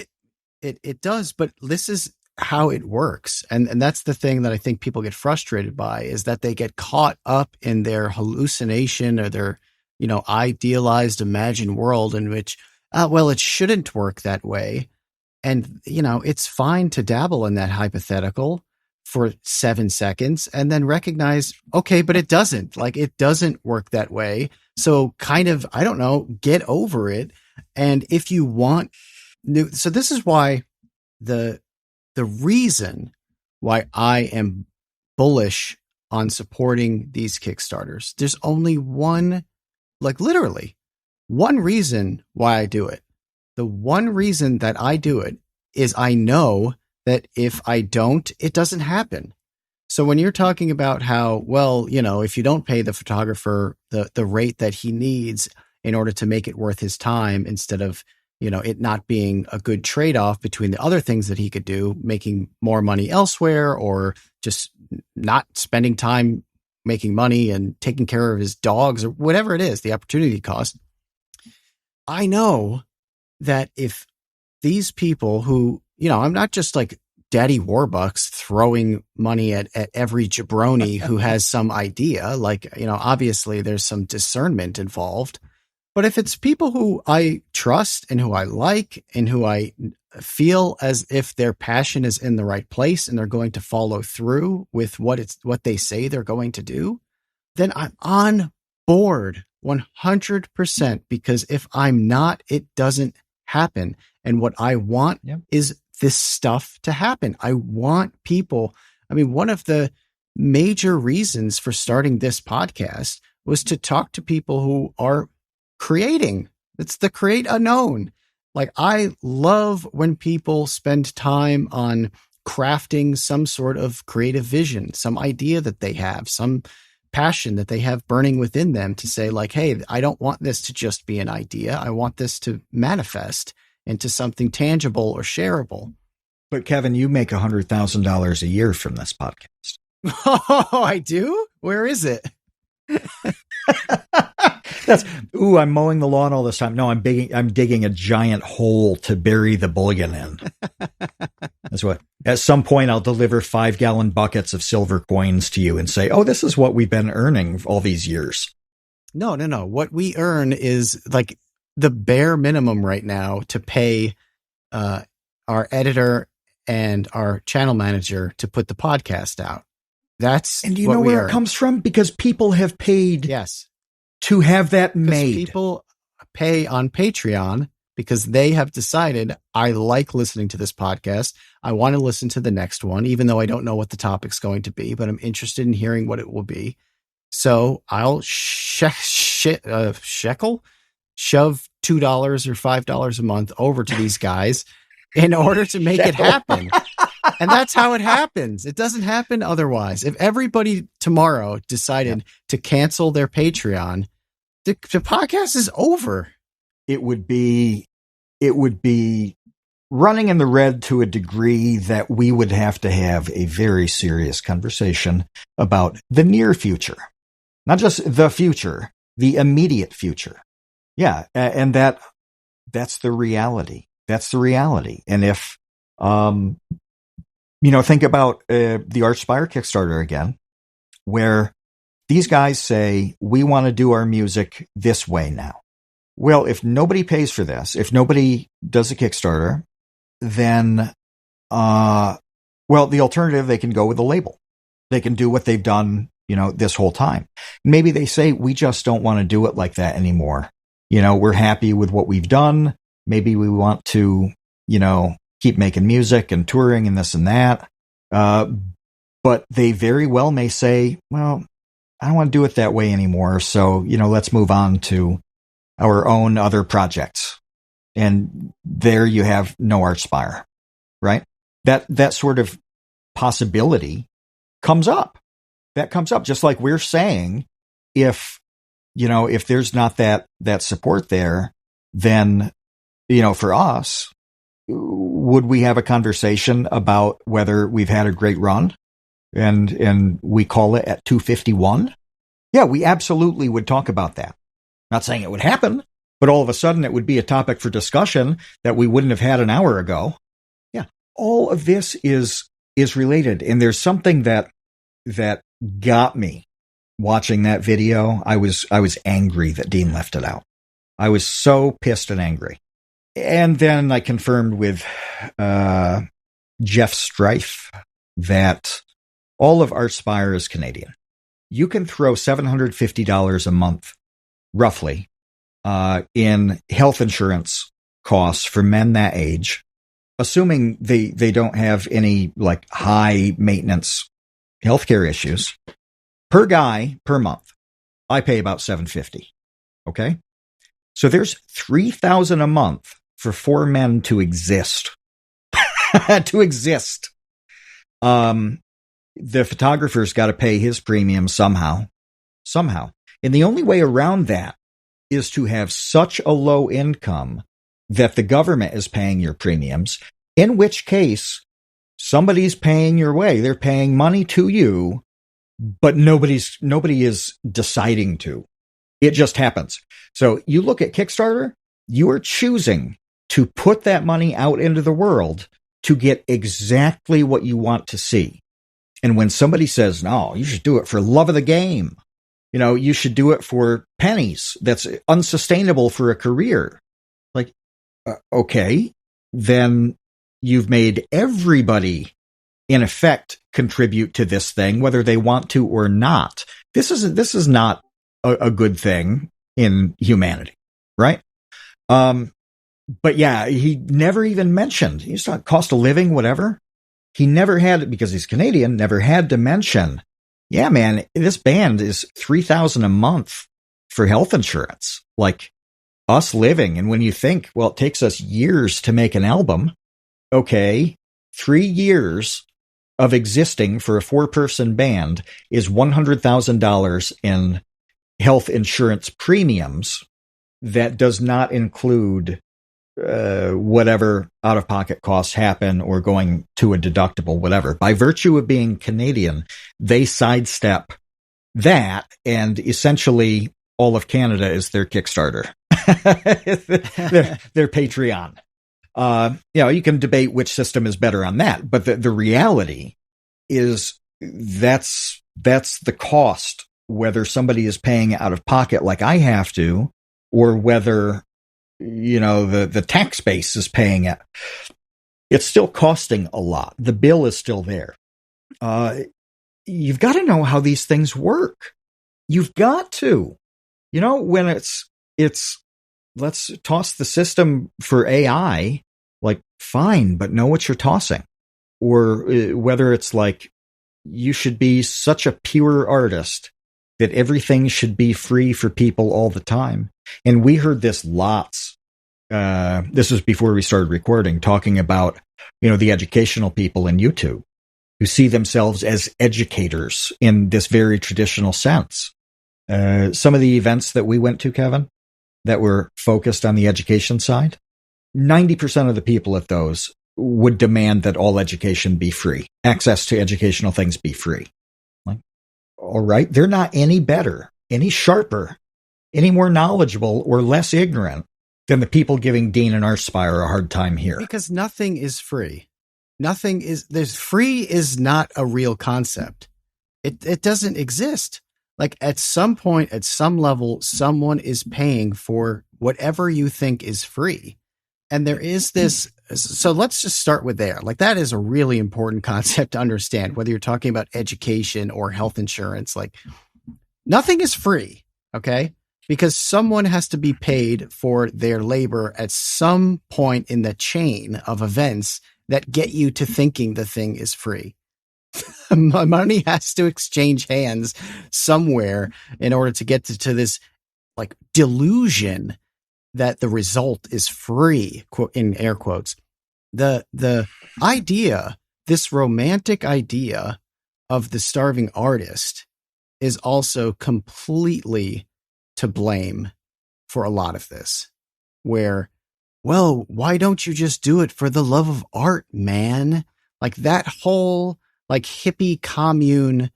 it does, but this is how it works. And that's the thing that I think people get frustrated by, is that they get caught up in their hallucination or their, idealized imagined world in which, it shouldn't work that way. And, it's fine to dabble in that hypothetical for 7 seconds and then recognize, okay, but it doesn't. Like, it doesn't work that way. So kind of, I don't know, get over it. And if you want new, so this is why the reason why I am bullish on supporting these Kickstarters, there's only one, literally one reason why I do it. The one reason that I do it is I know that if I don't, it doesn't happen. So when you're talking about how, if you don't pay the photographer the rate that he needs in order to make it worth his time, instead of, it not being a good trade-off between the other things that he could do, making more money elsewhere, or just not spending time making money and taking care of his dogs or whatever it is, the opportunity cost. I know that if these people who, I'm not just like Daddy Warbucks throwing money at every jabroni who has some idea, obviously there's some discernment involved. But if it's people who I trust and who I like and who I feel as if their passion is in the right place and they're going to follow through with what they say they're going to do, then I'm on board 100%, because if I'm not, it doesn't happen. And what I want is this stuff to happen. I want people. I mean, one of the major reasons for starting this podcast was to talk to people who are creating. It's the create unknown. I love when people spend time on crafting some sort of creative vision, some idea that they have, some passion that they have burning within them to say, hey, I don't want this to just be an idea. I want this to manifest into something tangible or shareable. But Kevin, you make $100,000 a year from this podcast. Oh, I do? Where is it? I'm mowing the lawn all this time. No, I'm digging a giant hole to bury the bullion in. That's what. At some point, I'll deliver 5-gallon buckets of silver coins to you and say, "Oh, this is what we've been earning all these years." No. What we earn is like the bare minimum right now to pay our editor and our channel manager to put the podcast out. And you know where it comes from? Because people have paid to have that made. People pay on Patreon because they have decided, I like listening to this podcast. I want to listen to the next one, even though I don't know what the topic's going to be, but I'm interested in hearing what it will be. So I'll shove $2 or $5 a month over to these guys in order to make it happen. And that's how it happens. It doesn't happen otherwise. If everybody tomorrow decided to cancel their Patreon, the podcast is over. It would be running in the red to a degree that we would have to have a very serious conversation about the near future, not just the future, the immediate future. Yeah. And that's the reality. That's the reality. And if, think about the Archspire Kickstarter again, where these guys say, we want to do our music this way now. Well, if nobody pays for this, if nobody does a Kickstarter, then, the alternative, they can go with a label. They can do what they've done, this whole time. Maybe they say, we just don't want to do it like that anymore. We're happy with what we've done. Maybe we want to, keep making music and touring and this and that. But they very well may say, well, I don't want to do it that way anymore. So, let's move on to our own other projects. And there you have no Archspire, right? That sort of possibility comes up. That comes up just like we're saying, if there's not that support there, then, for us, would we have a conversation about whether we've had a great run and we call it at 251? Yeah, we absolutely would talk about that. Not saying it would happen, but all of a sudden it would be a topic for discussion that we wouldn't have had an hour ago. Yeah, all of this is related. And there's something that got me watching that video. I was angry that Dean left it out. I was so pissed and angry. And then I confirmed with Jeff Strife that all of Archspire is Canadian. You can throw $750 a month, roughly, in health insurance costs for men that age, assuming they don't have any like high maintenance healthcare issues, per guy per month. I pay about $750. Okay, so there's $3,000 a month for 4 men to exist. To exist. The photographer's got to pay his premium somehow. And the only way around that is to have such a low income that the government is paying your premiums, in which case somebody's paying your way. They're paying money to you, but nobody is deciding to. It just happens. So you look at Kickstarter, you are choosing to put that money out into the world to get exactly what you want to see. And when somebody says, no, you should do it for love of the game, you should do it for pennies, that's unsustainable for a career. Like, okay, then you've made everybody, in effect, contribute to this thing, whether they want to or not. This is not a good thing in humanity, right? But yeah, he never even mentioned, he's talking cost of living, whatever. He never had, because he's Canadian, never had to mention, yeah, man, this band is $3,000 a month for health insurance. Like us living. And when you think, well, it takes us years to make an album. Okay, 3 years of existing for a 4-person band is $100,000 in health insurance premiums. That does not include whatever out-of-pocket costs happen or going to a deductible, whatever. By virtue of being Canadian, they sidestep that, and essentially all of Canada is their Kickstarter, their Patreon. You can debate which system is better on that, but the reality is that's the cost, whether somebody is paying out of pocket like I have to, or whether, the tax base is paying it. It's still costing a lot. The bill is still there. You've got to know how these things work. You've got to, when it's, let's toss the system for AI, like, fine, but know what you're tossing. Or whether it's like, you should be such a pure artist that everything should be free for people all the time. And we heard this lots. This was before we started recording, talking about, the educational people in YouTube who see themselves as educators in this very traditional sense. Some of the events that we went to, Kevin, that were focused on the education side, 90% of the people at those would demand that all education be free. Access to educational things be free. Like, all right, they're not any better, any sharper, any more knowledgeable or less ignorant than the people giving Dean and Archspire a hard time here. Because nothing is free. Free is not a real concept. It doesn't exist. Like, at some point, at some level, someone is paying for whatever you think is free. And there is this, so let's just start with there. Like, that is a really important concept to understand, whether you're talking about education or health insurance. Like, nothing is free, okay? Because someone has to be paid for their labor at some point in the chain of events that get you to thinking the thing is free. Money has to exchange hands somewhere in order to get to this, like, delusion that the result is free, in air quotes. The idea, this romantic idea of the starving artist, is also completely to blame for a lot of this, where, well, why don't you just do it for the love of art, man? Like, that whole, like, hippie commune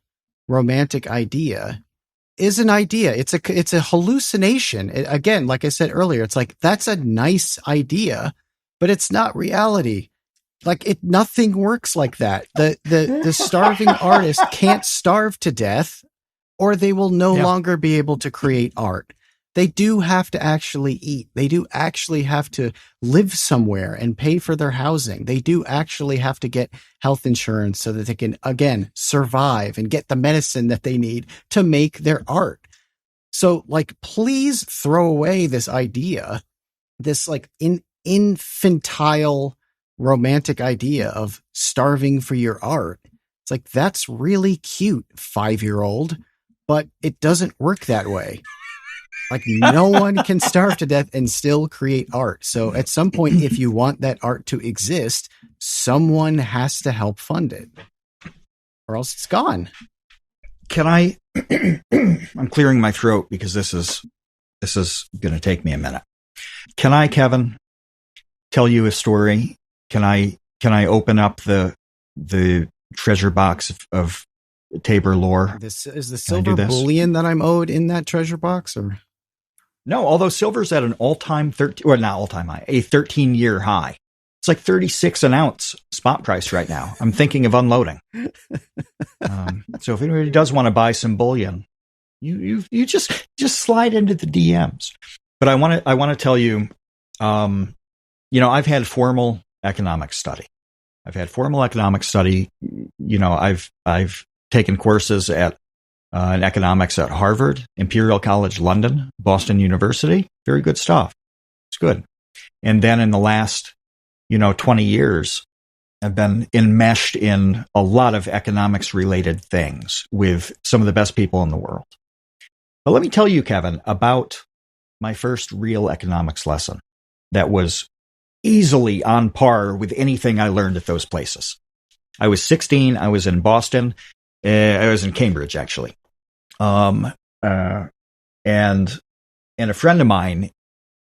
romantic idea is an idea. It's a hallucination. Again, like I said earlier, it's like, that's a nice idea, but it's not reality. Like, nothing works like that. The starving artist can't starve to death, or they will no longer be able to create art. They do have to actually eat. They do actually have to live somewhere and pay for their housing. They do actually have to get health insurance so that they can, again, survive and get the medicine that they need to make their art. So, like, please throw away this idea, this, like, infantile romantic idea of starving for your art. It's like, that's really cute, 5-year-old, but it doesn't work that way. Like, no one can starve to death and still create art. So at some point, if you want that art to exist, someone has to help fund it, or else it's gone. Can I, I'm clearing my throat because this is going to take me a minute. Can I, Kevin, tell you a story? Can I open up the treasure box of Tabor lore? This is the silver bullion that I'm owed in that treasure box, or? No, although silver's at an all-time 13-year high. It's like 36 an ounce spot price right now. I'm thinking of unloading. So if anybody does want to buy some bullion, you just slide into the DMs. But I want to tell you, I've had formal economics study. I've taken courses in economics at Harvard, Imperial College London, Boston University. Very good stuff. It's good. And then in the last, 20 years, I've been enmeshed in a lot of economics related things with some of the best people in the world. But let me tell you, Kevin, about my first real economics lesson that was easily on par with anything I learned at those places. I was 16. I was in Boston. I was in Cambridge, actually. And a friend of mine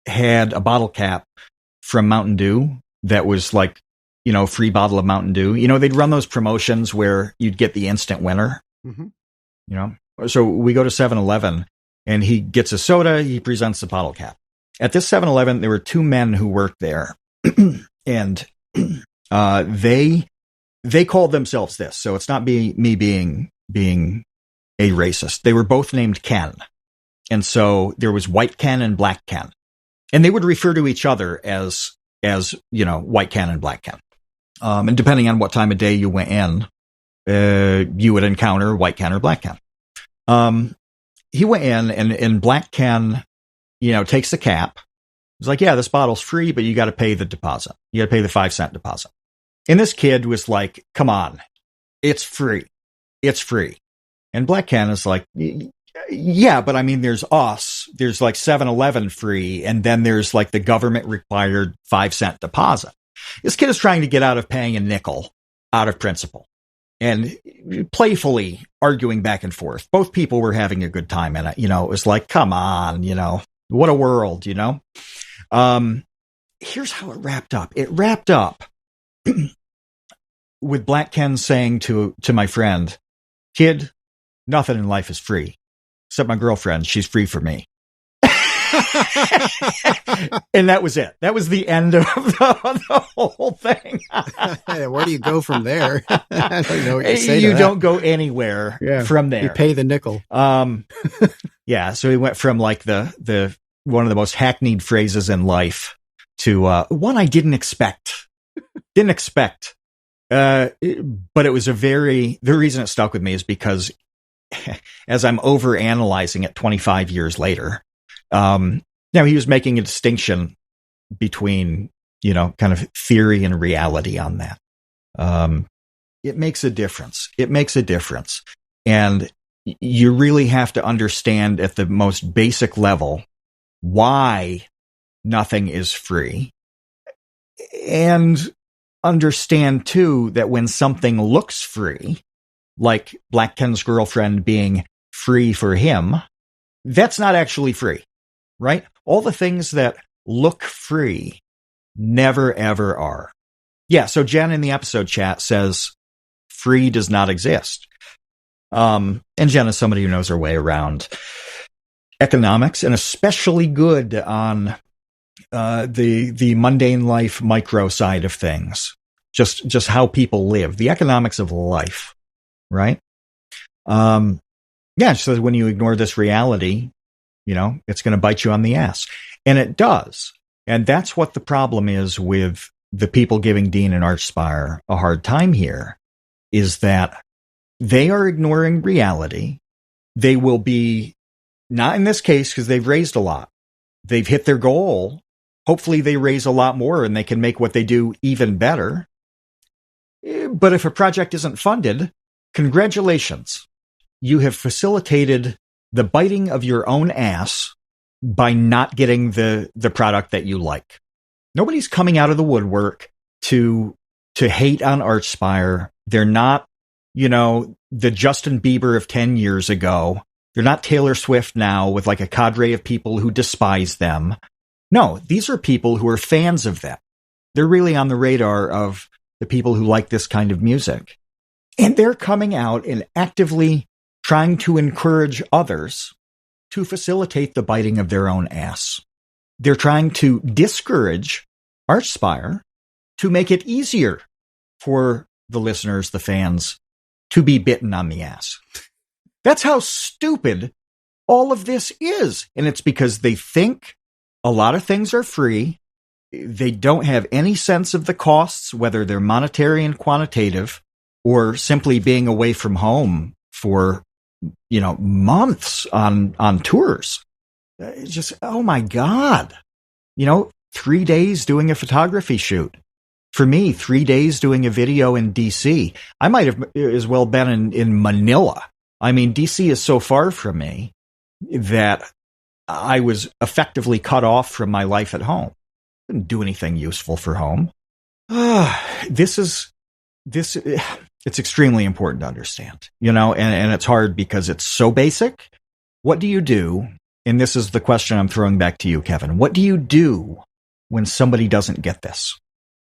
had a bottle cap from Mountain Dew that was like, free bottle of Mountain Dew. They'd run those promotions where you'd get the instant winner. Mm-hmm. So we go to 7-Eleven and he gets a soda. He presents the bottle cap. At this 7-Eleven, there were two men who worked there and they called themselves this. So it's not me being a racist. They were both named Ken. And so there was White Ken and Black Ken. And they would refer to each other as White Ken and Black Ken. And depending on what time of day you went in, you would encounter White Ken or Black Ken. He went in and Black Ken, takes the cap. He's like, yeah, this bottle's free, but you got to pay the deposit. You got to pay the 5-cent deposit. And this kid was like, come on, it's free. It's free. And Black Ken is like, yeah, but I mean, there's us. There's like 7-Eleven free. And then there's like the government required 5-cent deposit. This kid is trying to get out of paying a nickel out of principle and playfully arguing back and forth. Both people were having a good time. And, it was like, come on, what a world, Here's how it wrapped up. It wrapped up with Black Ken saying to my friend, kid, nothing in life is free except my girlfriend. She's free for me. And that was it. That was the end of the whole thing. Where do you go from there? I don't know what you say. You don't go anywhere from there. You pay the nickel. Yeah. So he went from like the one of the most hackneyed phrases in life to one I didn't expect. But it was the reason it stuck with me is because as I'm over analyzing it 25 years later, he was making a distinction between, kind of theory and reality on that. It makes a difference. And you really have to understand at the most basic level why nothing is free, and understand too that when something looks free, like Black Ken's girlfriend being free for him, that's not actually free, right? All the things that look free never, ever are. Yeah, so Jen in the episode chat says free does not exist. And Jen is somebody who knows her way around economics and especially good on the mundane life micro side of things. Just how people live, the economics of life, right? She says when you ignore this reality, it's going to bite you on the ass. And it does. And that's what the problem is with the people giving Dean and Archspire a hard time here, is that they are ignoring reality. They will be, not in this case, because they've raised a lot. They've hit their goal. Hopefully they raise a lot more and they can make what they do even better. But if a project isn't funded, congratulations. You have facilitated the biting of your own ass by not getting the product that you like. Nobody's coming out of the woodwork to hate on Archspire. They're not, the Justin Bieber of 10 years ago. They're not Taylor Swift now with like a cadre of people who despise them. No, these are people who are fans of them. They're really on the radar of the people who like this kind of music. And they're coming out and actively trying to encourage others to facilitate the biting of their own ass. They're trying to discourage Archspire to make it easier for the listeners, the fans, to be bitten on the ass. That's how stupid all of this is. And it's because they think a lot of things are free. They don't have any sense of the costs, whether they're monetary and quantitative or simply being away from home for, months on tours. It's just, oh my God, 3 days doing a photography shoot. For me, 3 days doing a video in DC. I might have as well been in Manila. I mean, DC is so far from me that I was effectively cut off from my life at home. Didn't do anything useful for home. It's extremely important to understand, and it's hard because it's so basic. What do you do? And this is the question I'm throwing back to you, Kevin. What do you do when somebody doesn't get this?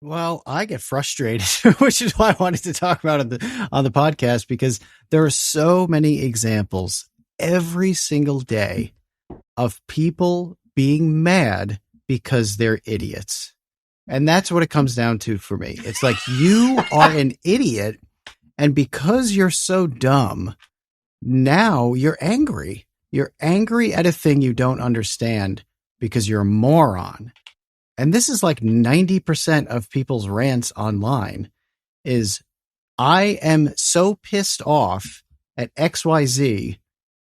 Well, I get frustrated, which is why I wanted to talk about it on the podcast, because there are so many examples every single day of people being mad because they're idiots. And that's what it comes down to for me. It's like, you are an idiot, and because you're so dumb, now you're angry. You're angry at a thing you don't understand because you're a moron. And this is like 90% of people's rants online is, I am so pissed off at XYZ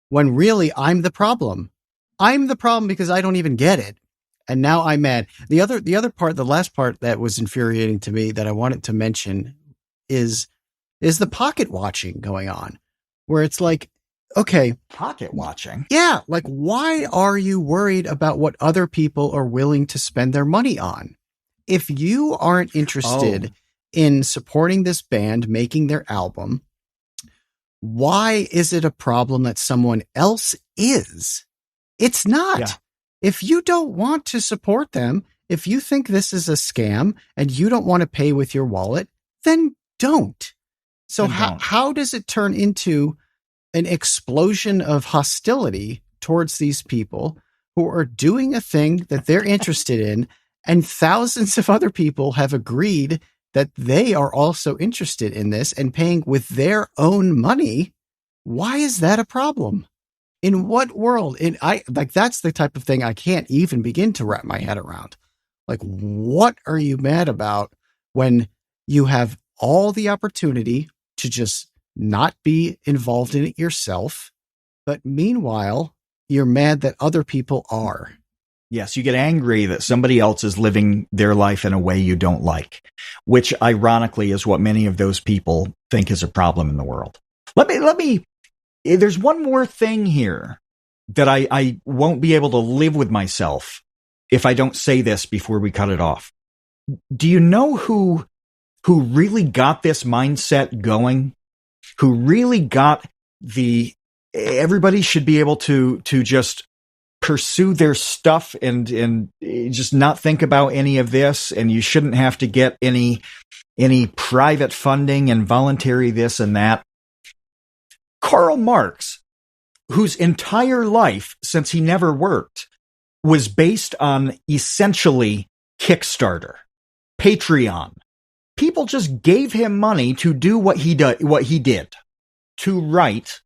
when really I'm the problem. I'm the problem because I don't even get it. And now I'm mad. The other part, the last part that was infuriating to me that I wanted to mention is the pocket watching going on, where it's like, okay, Pocket watching. yeah, like, why are you worried about what other people are willing to spend their money on? If you aren't interested in supporting this band making their album, why is it a problem that someone else is? It's not. Yeah. If you don't want to support them, if you think this is a scam and you don't want to pay with your wallet, then don't. So how does it turn into an explosion of hostility towards these people who are doing a thing that they're interested in, and thousands of other people have agreed that they are also interested in this and paying with their own money? Why is that a problem? In what world? That's the type of thing I can't even begin to wrap my head around. Like, what are you mad about when you have all the opportunity to just not be involved in it yourself, but meanwhile, you're mad that other people are? Yes, you get angry that somebody else is living their life in a way you don't like, which ironically is what many of those people think is a problem in the world. Let me, there's one more thing here that I won't be able to live with myself if I don't say this before we cut it off. Do you know who really got this mindset going? Who really got everybody should be able to just pursue their stuff and just not think about any of this, and you shouldn't have to get any private funding and voluntary this and that. Karl Marx, whose entire life since he never worked was based on essentially Kickstarter, Patreon. People just gave him money to do what he did, to write.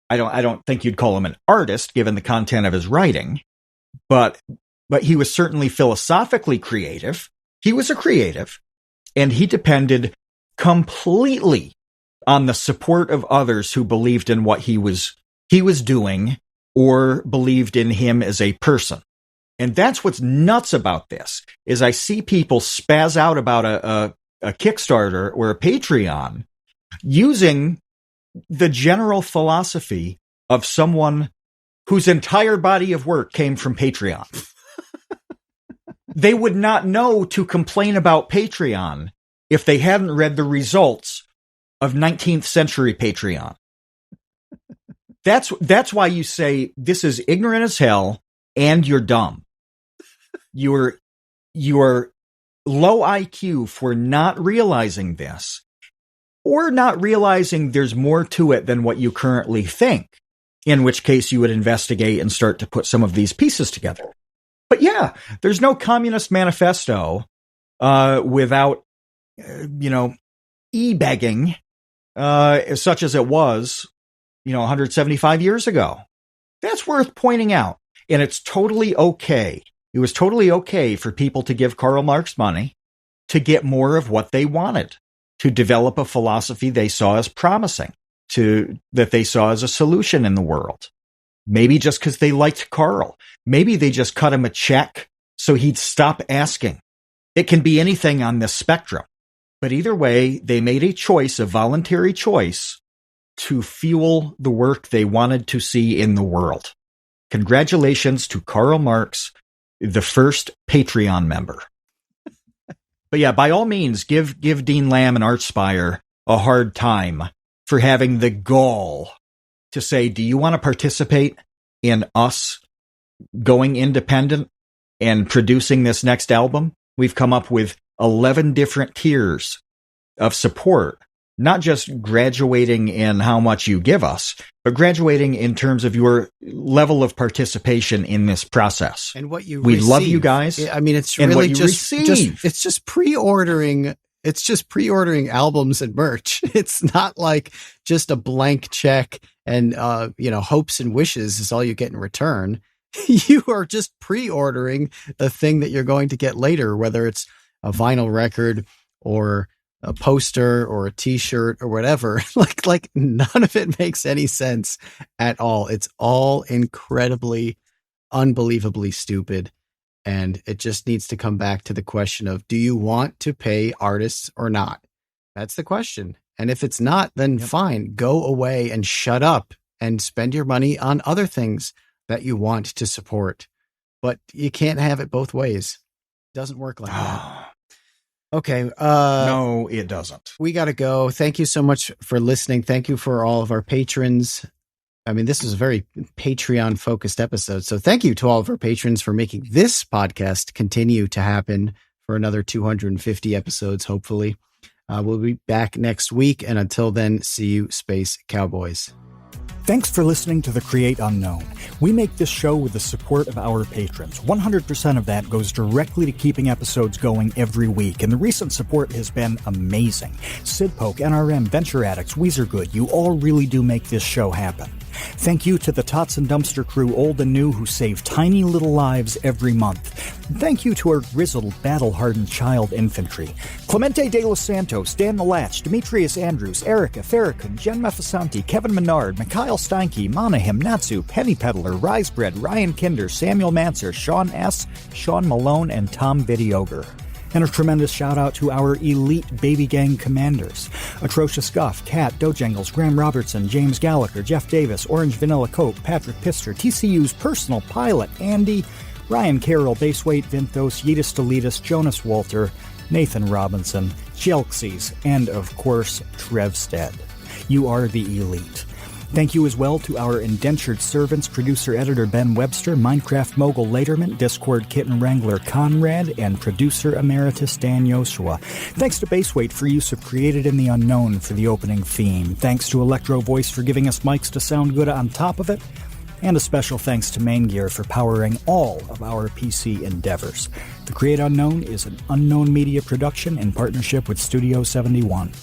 I don't think you'd call him an artist given the content of his writing, but he was certainly philosophically creative. He was a creative, and he depended completely on the support of others who believed in what he was doing or believed in him as a person. And that's what's nuts about this, is I see people spaz out about a Kickstarter or a Patreon using the general philosophy of someone whose entire body of work came from Patreon. They would not know to complain about Patreon if they hadn't read the results of 19th century Patreon. That's why you say this is ignorant as hell and you're dumb. You're low IQ for not realizing this, or not realizing there's more to it than what you currently think, in which case you would investigate and start to put some of these pieces together. But yeah, there's no communist manifesto without, e-begging, such as it was, 175 years ago. That's worth pointing out. And it's totally okay. It was totally okay for people to give Karl Marx money to get more of what they wanted, to develop a philosophy they saw as promising, that they saw as a solution in the world. Maybe just because they liked Karl. Maybe they just cut him a check so he'd stop asking. It can be anything on this spectrum. But either way, they made a choice, a voluntary choice, to fuel the work they wanted to see in the world. Congratulations to Karl Marx, the first Patreon member. But yeah, by all means, give Dean Lamb and Archspire a hard time for having the gall to say, do you want to participate in us going independent and producing this next album? We've come up with 11 different tiers of support not just graduating in how much you give us, but graduating in terms of your level of participation in this process. And what you we receive. love you guys. I mean, it's and really what you receive. it's just pre-ordering. It's just pre-ordering albums and merch. It's not like just a blank check and, hopes and wishes is all you get in return. You are just pre-ordering the thing that you're going to get later, whether it's a vinyl record or a poster or a t-shirt or whatever. Like none of it makes any sense at all. It's all incredibly, unbelievably stupid. And it just needs to come back to the question of, do you want to pay artists or not? That's the question. And if it's not, then fine, go away and shut up and spend your money on other things that you want to support. But you can't have it both ways. It doesn't work like that. Okay. No, it doesn't. We got to go. Thank you so much for listening. Thank you for all of our patrons. I mean, this is a very Patreon-focused episode. So thank you to all of our patrons for making this podcast continue to happen for another 250 episodes, hopefully. We'll be back next week. And until then, see you, Space Cowboys. Thanks for listening to The Create Unknown. We make this show with the support of our patrons. 100% of that goes directly to keeping episodes going every week, and the recent support has been amazing. Sidpoke, NRM, Venture Addicts, Weezergood, you all really do make this show happen. Thank you to the Tots and Dumpster crew, old and new, who save tiny little lives every month. Thank you to our grizzled, battle-hardened child infantry. Clemente de los Santos, Dan the Latch, Demetrius Andrews, Erica, Farrakhan, Jen Mefasanti, Kevin Menard, Mikhail Steinke, Monahim, Natsu, Penny Peddler, Risebread, Ryan Kinder, Samuel Manser, Sean S., Sean Malone, and Tom Vidioger. And a tremendous shout-out to our elite baby gang commanders. Atrocious Guff, Kat, Dojangles, Graham Robertson, James Gallagher, Jeff Davis, Orange Vanilla Coke, Patrick Pister, TCU's personal pilot, Andy, Ryan Carroll, Baseweight, Vinthos, Yeetus Deletus, Jonas Walter, Nathan Robinson, Jelxies, and, of course, Trevstead. You are the elite. Thank you as well to our indentured servants, producer-editor Ben Webster, Minecraft mogul Laterman, Discord kitten wrangler Conrad, and producer emeritus Dan Yoshua. Thanks to Baseweight for use of Created in the Unknown for the opening theme. Thanks to Electro Voice for giving us mics to sound good on top of it. And a special thanks to Main Gear for powering all of our PC endeavors. The Create Unknown is an Unknown Media production in partnership with Studio 71.